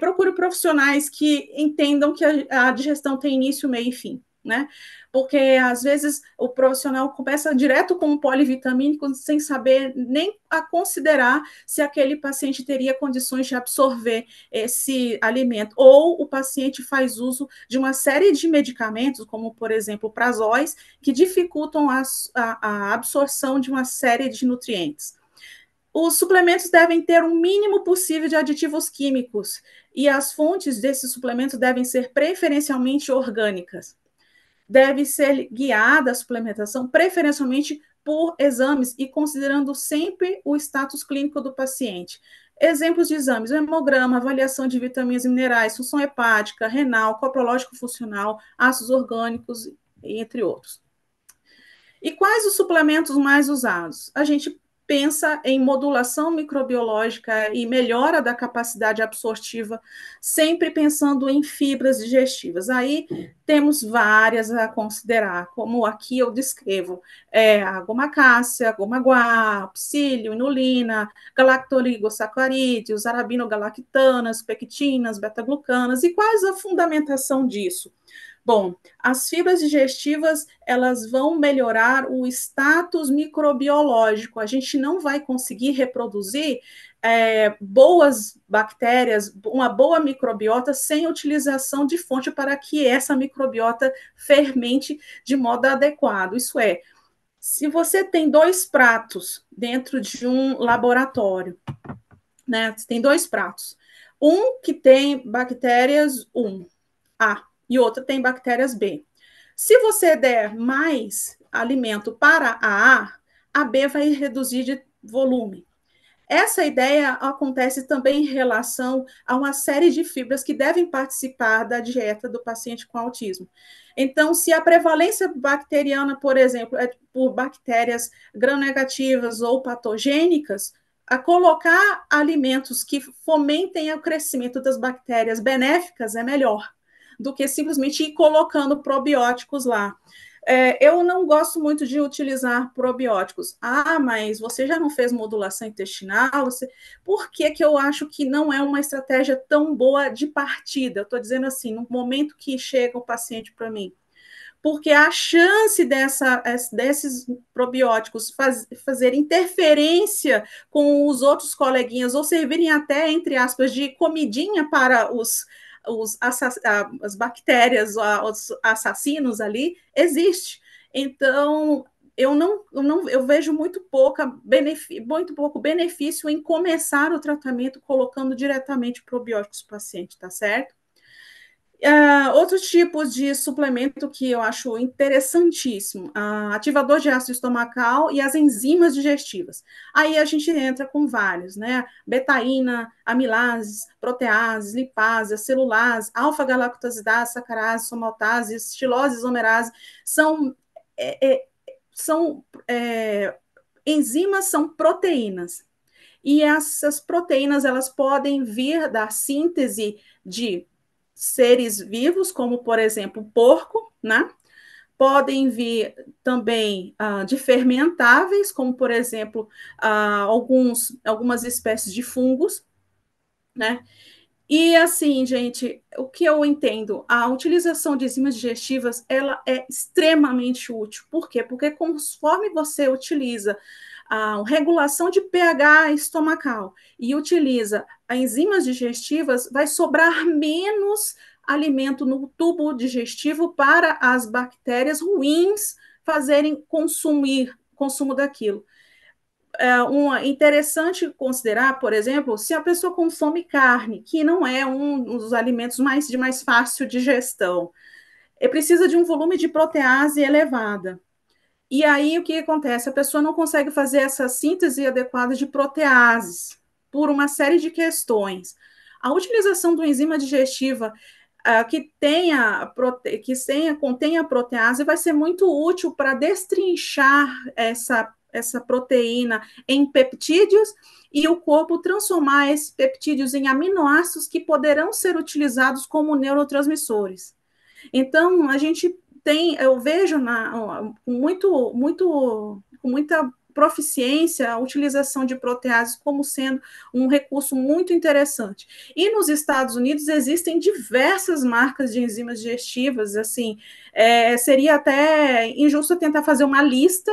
procure profissionais que entendam que a digestão tem início, meio e fim, né? Porque às vezes o profissional começa direto com um polivitamínico sem saber nem a considerar se aquele paciente teria condições de absorver esse alimento, ou o paciente faz uso de uma série de medicamentos, como por exemplo prazóis, que dificultam a absorção de uma série de nutrientes. Os suplementos devem ter o mínimo possível de aditivos químicos e as fontes desses suplementos devem ser preferencialmente orgânicas. Deve ser guiada a suplementação preferencialmente por exames e considerando sempre o status clínico do paciente. Exemplos de exames: hemograma, avaliação de vitaminas e minerais, função hepática, renal, coprológico funcional, ácidos orgânicos, entre outros. E quais os suplementos mais usados? A gente pensa em modulação microbiológica e melhora da capacidade absortiva, sempre pensando em fibras digestivas. Aí temos várias a considerar, como aqui eu descrevo, a goma-cássia, goma-guá, psílio, inulina, galactoligosacarídeos, arabinogalactanas, pectinas, beta-glucanas. E quais a fundamentação disso? Bom, as fibras digestivas, elas vão melhorar o status microbiológico. A gente não vai conseguir reproduzir boas bactérias, uma boa microbiota, sem utilização de fonte para que essa microbiota fermente de modo adequado. Isso é, se você tem 2 pratos dentro de um laboratório, né? Você tem 2 pratos. Um que tem bactérias 1A, e outra tem bactérias B. Se você der mais alimento para a B vai reduzir de volume. Essa ideia acontece também em relação a uma série de fibras que devem participar da dieta do paciente com autismo. Então, se a prevalência bacteriana, por exemplo, é por bactérias gram-negativas ou patogênicas, a colocar alimentos que fomentem o crescimento das bactérias benéficas é melhor do que simplesmente ir colocando probióticos lá. Eu não gosto muito de utilizar probióticos. Mas você já não fez modulação intestinal? Por que eu acho que não é uma estratégia tão boa de partida? Eu estou dizendo assim, no momento que chega o paciente para mim. Porque a chance desses probióticos fazer interferência com os outros coleguinhas ou servirem até, entre aspas, de comidinha para as bactérias, os assassinos ali, existe. Então, eu vejo muito pouco benefício em começar o tratamento colocando diretamente probióticos para o paciente, tá certo? Outros tipos de suplemento que eu acho interessantíssimo, ativador de ácido estomacal e as enzimas digestivas. Aí a gente entra com vários, né? Betaína, amilases, proteases, lipases, celulases, alfa-galactosidase, sacarase, somaltase, estilose, isomerase, são, é, é, são enzimas, são proteínas. E essas proteínas, elas podem vir da síntese de seres vivos, como, por exemplo, o porco, né? Podem vir também de fermentáveis, como, por exemplo, algumas espécies de fungos, né? E assim, gente, o que eu entendo, a utilização de enzimas digestivas, ela é extremamente útil. Por quê? Porque conforme você utiliza a regulação de pH estomacal e utiliza enzimas digestivas, vai sobrar menos alimento no tubo digestivo para as bactérias ruins fazerem consumo daquilo. Interessante considerar, por exemplo, se a pessoa consome carne, que não é um dos alimentos de mais fácil digestão, precisa de um volume de protease elevada. E aí o que acontece? A pessoa não consegue fazer essa síntese adequada de proteases por uma série de questões. A utilização do enzima digestiva contenha protease vai ser muito útil para destrinchar essa proteína em peptídeos e o corpo transformar esses peptídeos em aminoácidos que poderão ser utilizados como neurotransmissores. Então, eu vejo com muita proficiência a utilização de proteases como sendo um recurso muito interessante. E nos Estados Unidos existem diversas marcas de enzimas digestivas, assim, seria até injusto tentar fazer uma lista,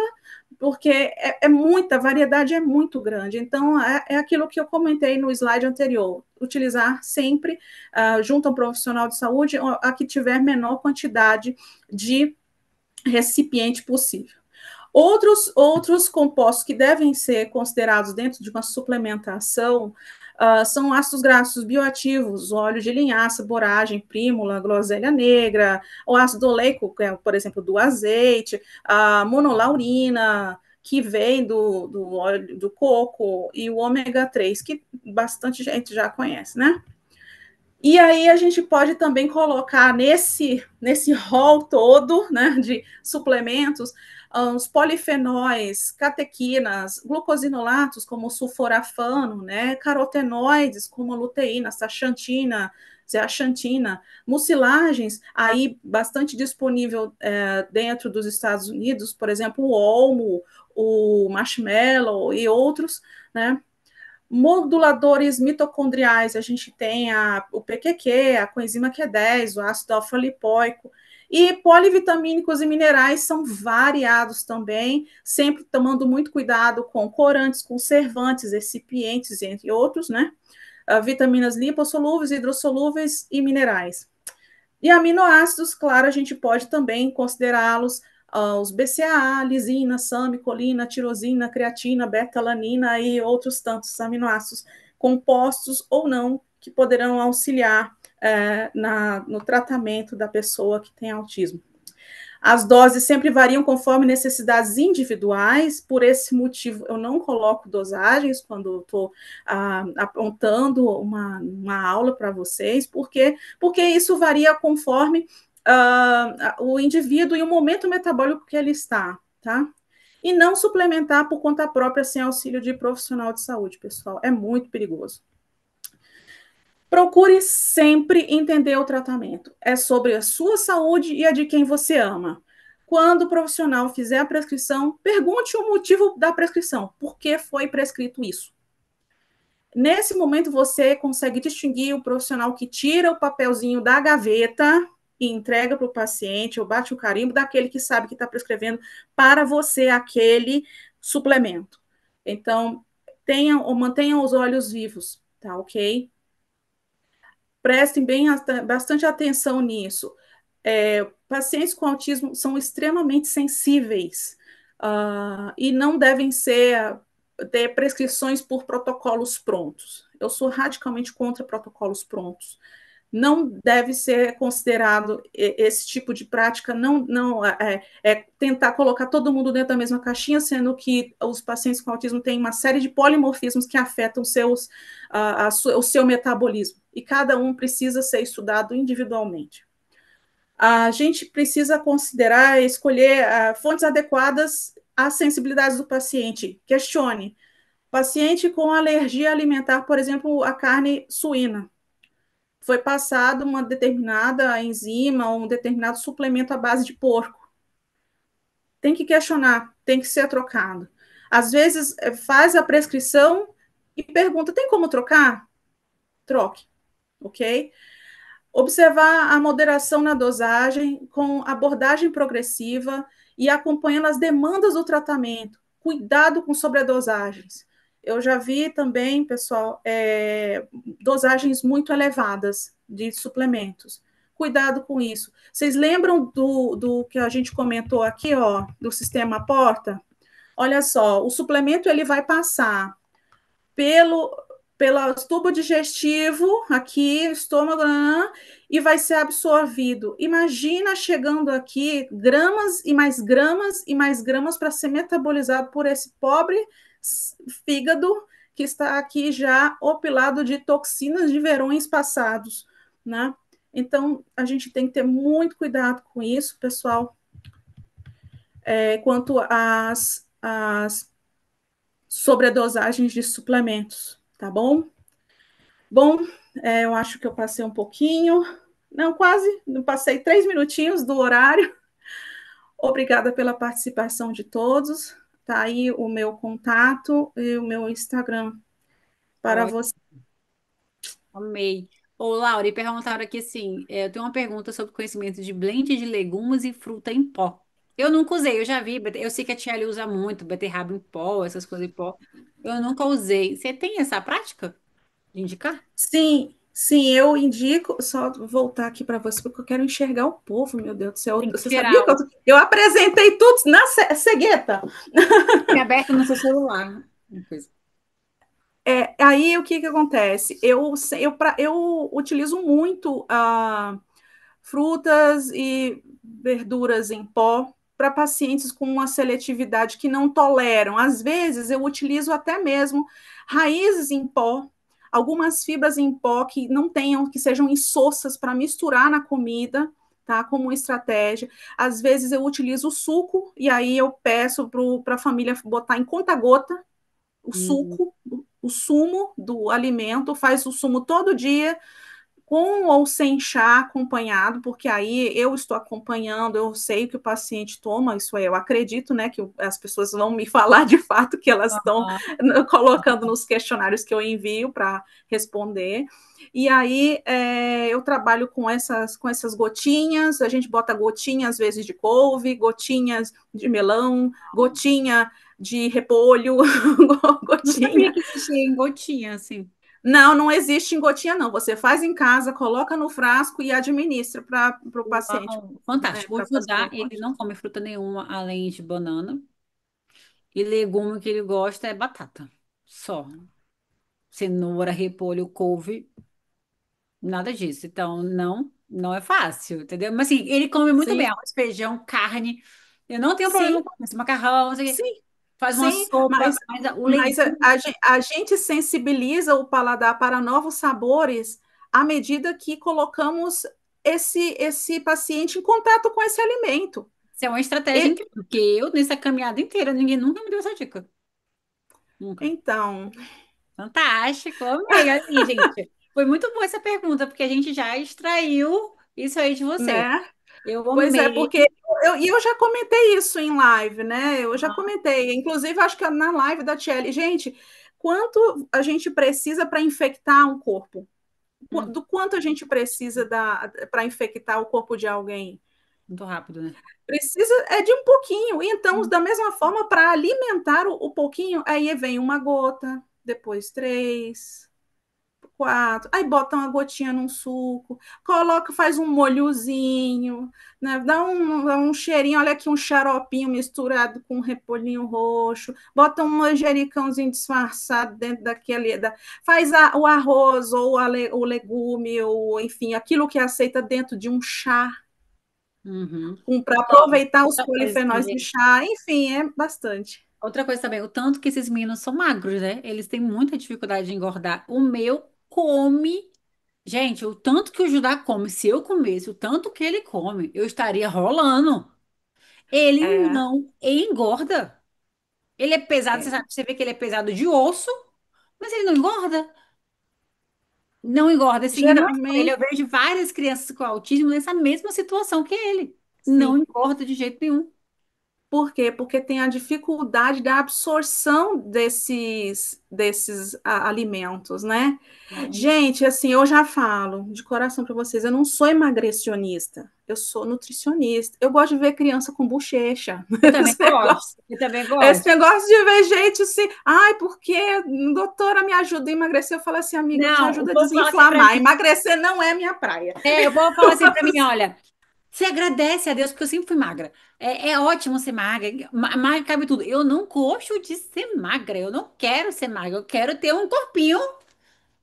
porque a variedade é muito grande. Então, é aquilo que eu comentei no slide anterior, utilizar sempre, junto a um profissional de saúde, a que tiver menor quantidade de recipiente possível. Outros compostos que devem ser considerados dentro de uma suplementação são ácidos graxos bioativos, óleo de linhaça, boragem, prímula, groselha negra, o ácido oleico, que é, por exemplo, do azeite, a monolaurina, que vem do óleo do coco, e o ômega 3, que bastante gente já conhece, né? E aí a gente pode também colocar nesse rol todo, né, de suplementos, os polifenóis, catequinas, glucosinolatos, como o sulforafano, né, carotenoides, como a luteína, astaxantina, zeaxantina, mucilagens, aí bastante disponível dentro dos Estados Unidos, por exemplo, o olmo, o marshmallow e outros, né? Moduladores mitocondriais, a gente tem o PQQ, a coenzima Q10, o ácido alfa-lipoico, e polivitamínicos e minerais são variados também, sempre tomando muito cuidado com corantes, conservantes, recipientes, entre outros, né? Vitaminas lipossolúveis, hidrossolúveis e minerais. E aminoácidos, claro, a gente pode também considerá-los os BCAA, lisina, SAM, colina, tirosina, creatina, beta-alanina e outros tantos aminoácidos compostos ou não que poderão auxiliar no tratamento da pessoa que tem autismo. As doses sempre variam conforme necessidades individuais, por esse motivo eu não coloco dosagens quando estou apontando uma aula para vocês, porque isso varia conforme o indivíduo e o momento metabólico que ele está, tá? E não suplementar por conta própria sem auxílio de profissional de saúde, pessoal, é muito perigoso. Procure sempre entender o tratamento. É sobre a sua saúde e a de quem você ama. Quando o profissional fizer a prescrição, pergunte o motivo da prescrição. Por que foi prescrito isso? Nesse momento, você consegue distinguir o profissional que tira o papelzinho da gaveta e entrega para o paciente, ou bate o carimbo, daquele que sabe que está prescrevendo para você aquele suplemento. Então, mantenham os olhos vivos, tá ok? Prestem bastante atenção nisso. Pacientes com autismo são extremamente sensíveis. e não devem ter prescrições por protocolos prontos. Eu sou radicalmente contra protocolos prontos. Não deve ser considerado esse tipo de prática, não tentar colocar todo mundo dentro da mesma caixinha, sendo que os pacientes com autismo têm uma série de polimorfismos que afetam o seu metabolismo, e cada um precisa ser estudado individualmente. A gente precisa considerar, escolher fontes adequadas às sensibilidades do paciente. Questione. Paciente com alergia alimentar, por exemplo, a carne suína. Foi passado uma determinada enzima ou um determinado suplemento à base de porco. Tem que questionar, tem que ser trocado. Às vezes, faz a prescrição e pergunta: tem como trocar? Troque, ok? Observar a moderação na dosagem com abordagem progressiva e acompanhando as demandas do tratamento. Cuidado com sobredosagens. Eu já vi também, pessoal, dosagens muito elevadas de suplementos. Cuidado com isso. Vocês lembram do que a gente comentou aqui, ó, do sistema Porta? Olha só, o suplemento ele vai passar pelo, pelo tubo digestivo, aqui, estômago, e vai ser absorvido. Imagina chegando aqui gramas e mais gramas e mais gramas para ser metabolizado por esse pobre fígado que está aqui já opilado de toxinas de verões passados, né? Então, a gente tem que ter muito cuidado com isso, pessoal, quanto às sobredosagens de suplementos, tá bom? Bom, eu acho que eu passei um pouquinho, não, quase, não passei 3 minutinhos do horário. Obrigada pela participação de todos. Tá aí o meu contato e o meu Instagram para Ótimo, você. amei. Ô, Laura, e perguntaram aqui assim, eu tenho uma pergunta sobre conhecimento de blend de legumes e fruta em pó. Eu nunca usei, eu já vi, eu sei que a tia Ali usa muito, beterraba em pó, essas coisas em pó. Eu nunca usei. Você tem essa prática de indicar? Sim, sim, eu indico, só voltar aqui para você, porque eu quero enxergar o povo, meu Deus do céu. Tem que Você tirar sabia que eu apresentei tudo na cegueta? tem aberto no seu celular. Uma coisa. Aí o que que acontece? Eu utilizo muito frutas e verduras em pó para pacientes com uma seletividade que não toleram. Às vezes eu utilizo até mesmo raízes em pó, algumas fibras em pó que não tenham, que sejam insossas para misturar na comida, tá? Como uma estratégia. Às vezes eu utilizo o suco e aí eu peço para a família botar em conta-gota o Hum. suco, o sumo do alimento, faz o sumo todo dia, com ou sem chá acompanhado, porque aí eu estou acompanhando, eu sei que o paciente toma, isso é, eu acredito, né, que as pessoas vão me falar de fato que elas estão Aham. colocando nos questionários que eu envio para responder. E aí eu trabalho com essas gotinhas, a gente bota gotinhas às vezes de couve, gotinhas de melão, gotinha de repolho, Não sabia gotinha. que existia em gotinha, assim. Não, não existe em gotinha, não. Você faz em casa, coloca no frasco e administra para o paciente, Uau, né, fantástico. O para Judá, paciente. ele não come fruta nenhuma além de banana. E legume que ele gosta é batata. Só. Cenoura, repolho, couve, nada disso. Então, não é fácil, entendeu? Mas assim, ele come muito bem Sim, arroz, feijão, carne. Eu não tenho sim, problema com isso. Macarrão, não sei o quê. sim, Faz uma sim, sopa, mas, mas o mas a, legume, a a gente sensibiliza o paladar para novos sabores à medida que colocamos esse paciente em contato com esse alimento. isso é uma estratégia E, incrível, porque eu, nessa caminhada inteira, ninguém nunca me deu essa dica. Nunca. então, Fantástico, amei. Olha aí, gente. Foi muito boa essa pergunta, porque a gente já extraiu isso aí de você. né? Eu Pois é, amei. porque eu já comentei isso em live, né? Eu já comentei, inclusive acho que na live da Tchelle, gente, quanto a gente precisa para infectar um corpo? Hum, Do quanto a gente precisa para infectar o corpo de alguém? muito rápido, né? Precisa de um pouquinho. Então, da mesma forma, para alimentar o pouquinho, aí vem uma gota, depois três. quatro, aí bota uma gotinha num suco, coloca, faz um molhozinho, né? Dá um cheirinho, olha aqui um xaropinho misturado com um repolhinho roxo, bota um manjericãozinho disfarçado dentro daquele, faz o arroz ou o legume, ou enfim, aquilo que aceita dentro de um chá, Uhum. para Ó, aproveitar os outra coisa polifenóis do também. chá, enfim, é bastante. Outra coisa também, o tanto que esses meninos são magros, né? Eles têm muita dificuldade de engordar. O meu come. Gente, o tanto que o Judá come, se eu comesse o tanto que ele come, eu estaria rolando. Ele É, não engorda. Ele é pesado, você é. sabe, você vê que ele é pesado de osso, mas ele não engorda. Não engorda, assim, e não é só ele, eu Geralmente, vejo várias crianças com autismo nessa mesma situação que ele. Não sim. engorda de jeito nenhum. Por quê? Porque tem a dificuldade da absorção desses alimentos, né? Não. Gente, assim, eu já falo de coração para vocês, eu não sou emagrecionista, eu sou nutricionista. Eu gosto de ver criança com bochecha. Eu também Esse gosto. negócio, Eu também esse gosto. negócio de ver gente assim, ai, porque doutora me ajuda a emagrecer. Eu falo assim, amiga, te Não, o ajuda a povo fala assim pra desinflamar. mim. Emagrecer não é minha praia. O povo fala assim pra mim, olha, você agradece a Deus porque eu sempre fui magra. É ótimo ser magra, magra cabe tudo. Eu não gosto de ser magra, eu não quero ser magra, eu quero ter um corpinho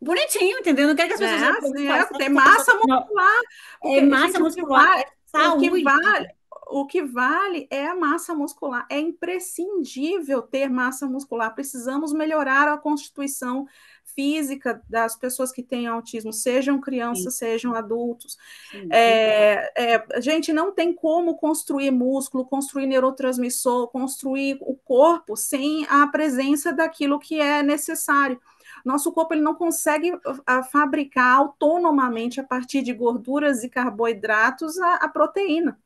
bonitinho, entendeu? Eu não quero que as pessoas É, olhem pra mim assim, e falem, tem essa pessoa massa não, muscular, é porque, massa gente, muscular, é o que saúde. vale, o que vale é a massa muscular. É imprescindível ter massa muscular. Precisamos melhorar a constituição física das pessoas que têm autismo, sejam Sim, crianças, sejam adultos. sim, concordo. A gente não tem como construir músculo, construir neurotransmissor, construir o corpo sem a presença daquilo que é necessário. Nosso corpo ele não consegue fabricar autonomamente, a partir de gorduras e carboidratos, a proteína.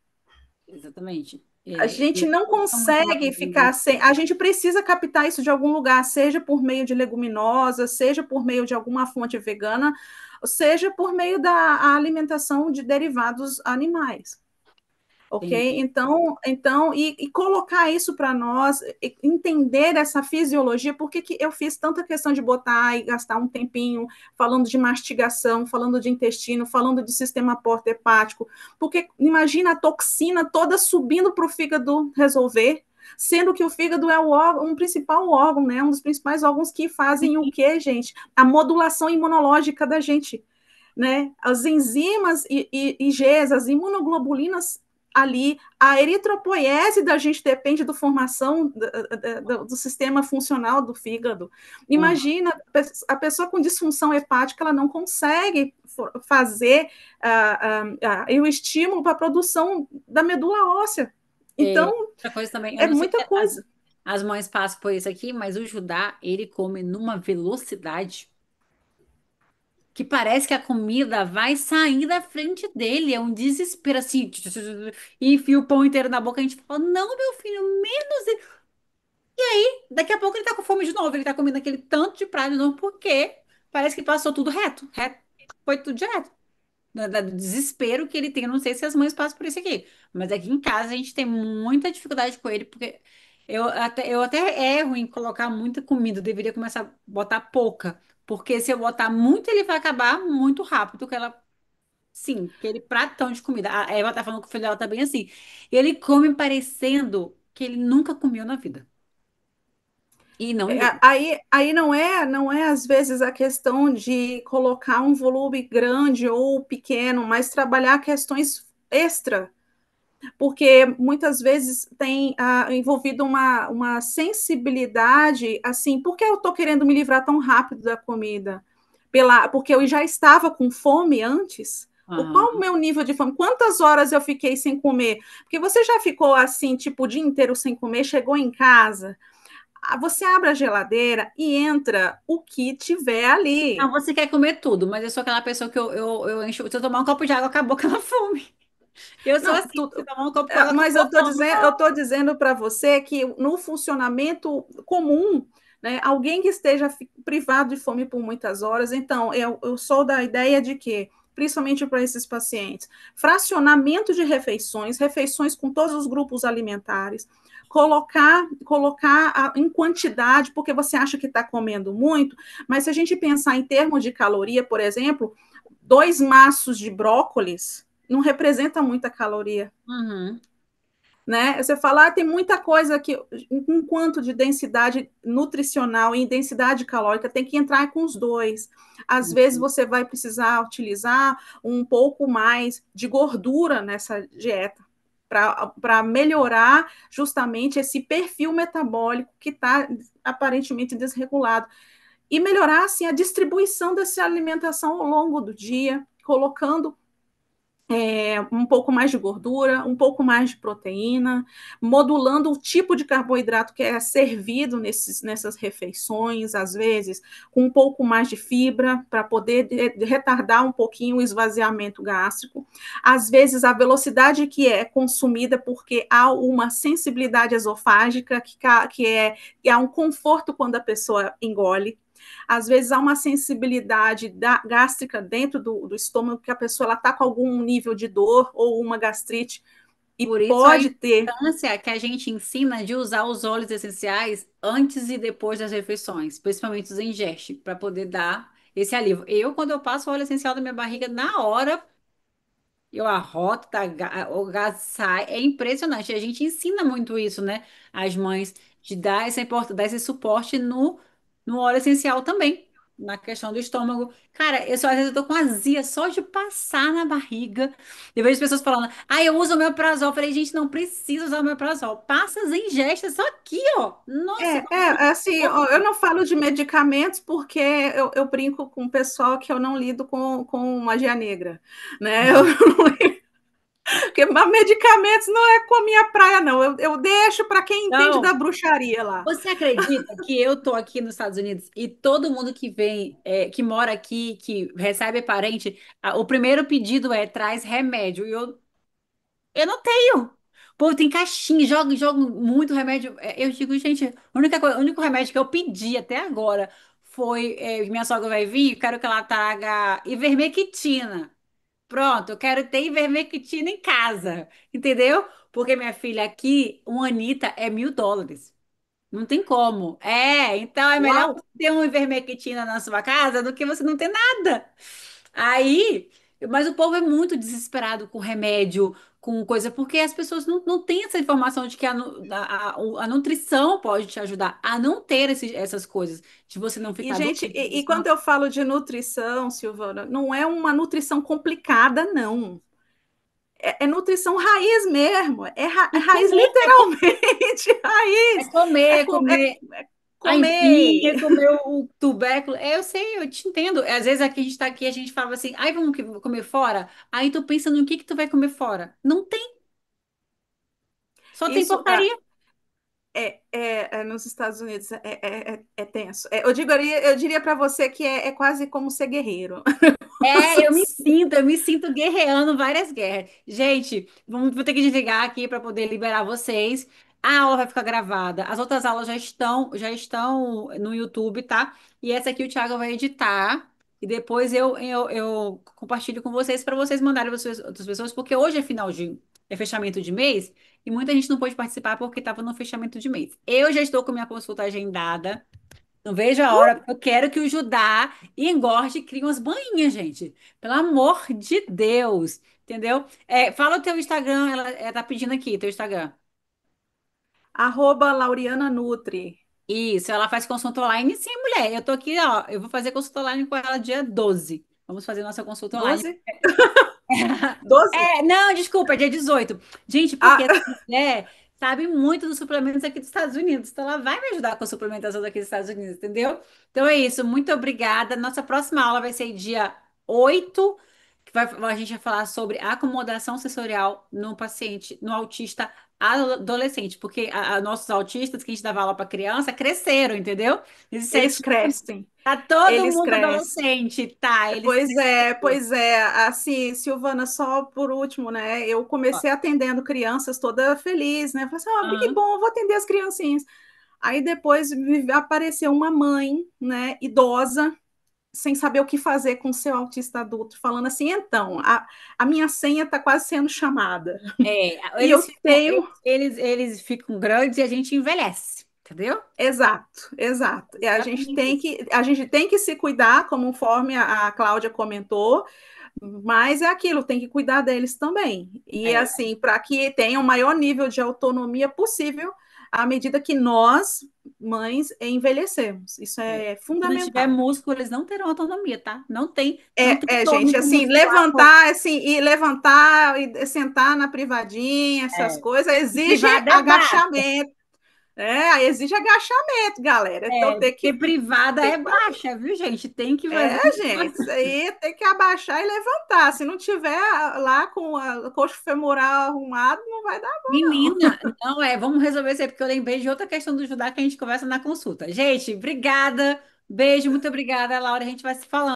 Exatamente. A gente não Eu sou muito consegue ficar magra. sem. A gente precisa captar isso de algum lugar, seja por meio de leguminosa, seja por meio de alguma fonte vegana, seja por meio da alimentação de derivados animais. Ok? Entendi. E colocar isso para nós, entender essa fisiologia, por que que eu fiz tanta questão de botar e gastar um tempinho falando de mastigação, falando de intestino, falando de sistema porta-hepático, porque imagina a toxina toda subindo para o fígado resolver, sendo que o fígado é um principal órgão, né? Um dos principais órgãos que fazem o quê, gente? A modulação imunológica da gente, né? As enzimas IgEs, as imunoglobulinas ali, a eritropoiese da gente depende da formação do sistema funcional do fígado. Aham. Imagina, a pessoa com disfunção hepática, ela não consegue fazer o estímulo para a produção da medula óssea. É, Então, outra coisa também, eu é não sei muita se coisa. as mães passam por isso aqui, mas o Judá, ele come numa velocidade que parece que a comida vai sair da frente dele. É um desespero assim. E enfia o pão inteiro na boca. A gente fala: Não, meu filho, menos. Daqui a pouco ele tá com fome de novo. Ele tá comendo aquele tanto de prato de novo, porque parece que passou tudo reto. Reto. Foi tudo direto. Do desespero que ele tem. Eu não sei se as mães passam por isso aqui. Mas aqui em casa a gente tem muita dificuldade com ele, porque eu até erro em colocar muita comida. Eu deveria começar a botar pouca. Porque se eu botar muito, ele vai acabar muito rápido. Que ela, sim, aquele pratão de comida. A Eva tá falando que o filho dela tá bem assim. Ele come parecendo que ele nunca comeu na vida. E não engorda. Aí não é às vezes a questão de colocar um volume grande ou pequeno, mas trabalhar questões extra, porque muitas vezes tem envolvido uma sensibilidade, assim, por que eu estou querendo me livrar tão rápido da comida? Porque eu já estava com fome antes? Qual o Aham. meu nível de fome? Quantas horas eu fiquei sem comer? Porque você já ficou assim, tipo, o dia inteiro sem comer, chegou em casa, você abre a geladeira e entra o que tiver Não, ali. você quer comer tudo, mas eu sou aquela pessoa que eu encho. Se eu tomar um copo de água, acabou aquela fome. Eu sou Não, assim, se eu tomar um copo de água, mas acabou a fome. eu tô dizendo para você que no funcionamento comum, né, alguém que esteja privado de fome por muitas horas, então eu sou da ideia de que principalmente para esses pacientes? Fracionamento de refeições, refeições com todos os grupos alimentares, colocar em quantidade, porque você acha que está comendo muito, mas se a gente pensar em termos de caloria, por exemplo, 2 maços de brócolis não representa muita caloria. Uhum. Né? Você fala, tem muita coisa que, enquanto de densidade nutricional e densidade calórica, tem que entrar com os dois. Às vezes você vai precisar utilizar um pouco mais de gordura nessa dieta, para melhorar justamente esse perfil metabólico que está aparentemente desregulado. E melhorar, assim, a distribuição dessa alimentação ao longo do dia, colocando um pouco mais de gordura, um pouco mais de proteína, modulando o tipo de carboidrato que é servido nessas refeições, às vezes, com um pouco mais de fibra, para poder retardar um pouquinho o esvaziamento gástrico. Às vezes, a velocidade que é consumida, porque há uma sensibilidade esofágica, que há um conforto quando a pessoa engole. Às vezes há uma sensibilidade gástrica dentro do estômago, que a pessoa está com algum nível de dor ou uma gastrite e Por isso a pode ter. importância que a gente ensina de usar os óleos essenciais antes e depois das refeições, principalmente os ingeste, para poder dar esse alívio. Eu, quando eu passo o óleo essencial da minha barriga, na hora eu arroto, tá, o gás sai. É impressionante. A gente ensina muito isso, né? As mães, de dar essa importância, dar esse suporte no óleo essencial também, na questão do estômago. Cara, eu só, às vezes eu tô com azia só de passar na barriga. Eu vejo pessoas falando, eu uso o omeprazol. Eu falei, gente, não precisa usar o omeprazol. Passa as ingestas só aqui, ó. Nossa, Assim, eu não falo de medicamentos porque eu brinco com o pessoal que eu não lido com magia negra, né? Eu não, porque medicamentos não é com a minha praia, não. Eu deixo para quem entende da não. bruxaria lá. Você acredita que eu tô aqui nos Estados Unidos e todo mundo que vem, que mora aqui, que recebe parente, o primeiro pedido é traz remédio. E eu não tenho. O povo tem caixinha, joga muito remédio. Eu digo, gente, o único remédio que eu pedi até agora foi, minha sogra vai vir, eu quero que ela traga ivermectina. Pronto, eu quero ter ivermectina em casa, entendeu? Porque minha filha aqui, uma Anitta é US$ 1.000. Não tem como. Então é melhor Uau! você ter um ivermectina na sua casa do que você não ter nada. Aí, mas o povo é muito desesperado com remédio, com coisa, porque as pessoas não têm essa informação de que a nutrição pode te ajudar a não ter essas coisas, de você não E, ficar gente, doente. e quando eu falo de nutrição, Silvana, não é uma nutrição complicada, não. É nutrição raiz mesmo. É E raiz, comer, literalmente, é raiz. É, comer, comer. A empinha, comer. comer o tubérculo. Eu sei, eu te entendo. Às vezes aqui a gente tá aqui, a gente fala assim, vamos comer fora? Aí tu pensa no que tu vai comer fora. Não tem, só tem Isso porcaria. nos Estados Unidos é tenso. Eu diria para você que é quase como ser guerreiro. Eu me sinto guerreando várias guerras. Gente, vou ter que desligar aqui para poder liberar vocês. A aula vai ficar gravada. As outras aulas já estão no YouTube, tá? E essa aqui o Thiago vai editar. E depois eu compartilho com vocês para vocês mandarem para outras pessoas, porque hoje é fechamento de mês e muita gente não pôde participar porque estava no fechamento de mês. Eu já estou com minha consulta agendada. Não vejo a hora, porque eu quero que o Judá engorde e crie umas banhinhas, gente. Pelo amor de Deus. Entendeu? Fala o teu Instagram, ela tá pedindo aqui, teu Instagram. Lauriana Nutri. Isso, ela faz consulta online. Sim, mulher. Eu tô aqui, ó. Eu vou fazer consulta online com ela dia 12. Vamos fazer nossa consulta online. 12? 12? Não, desculpa, é dia 18. Gente, porque Ah, essa mulher sabe muito dos suplementos aqui dos Estados Unidos. Então, ela vai me ajudar com a suplementação daqui dos Estados Unidos, entendeu? Então, é isso. Muito obrigada. Nossa próxima aula vai ser dia 8, a gente vai falar sobre acomodação sensorial no paciente, no autista adolescente. Porque nossos autistas que a gente dava aula para criança cresceram, entendeu? Eles eles crescem. tá todo Eles mundo crescem. adolescente, tá? Eles Pois é, cresceram. pois é. Assim, Silvana, só por último, né? Eu comecei atendendo crianças toda feliz, né? Falei assim, que Aham. bom, eu vou atender as criancinhas. Aí depois apareceu uma mãe, né, idosa, sem saber o que fazer com o seu autista adulto, falando assim, então, a minha senha está quase sendo chamada. E eu tenho. Eles ficam grandes e a gente envelhece, entendeu? Exato, exato. E Exatamente isso. a gente tem que se cuidar, conforme a Cláudia comentou, mas é aquilo, tem que cuidar deles também. E É. assim, para que tenham o maior nível de autonomia possível à medida que nós, mães, envelhecemos. Isso É. é Se não tiver fundamental. músculo, eles não terão autonomia, tá? Não tem Gente, tônus assim, muscular. levantar, assim, e levantar e sentar na privadinha, essas É. coisas, exige Privada é baixa. agachamento. Exige agachamento, galera. Então tem Porque que privada tem é que baixa, viu, gente? Tem que fazer. gente, isso aí tem que abaixar e levantar. Se não tiver lá com a coxa femoral arrumado, não vai dar bom, não. Menina, não é, vamos resolver isso aí, porque eu lembrei de outra questão do Judá que a gente conversa na consulta. Gente, obrigada. Beijo, muito obrigada, Laura. A gente vai se falando.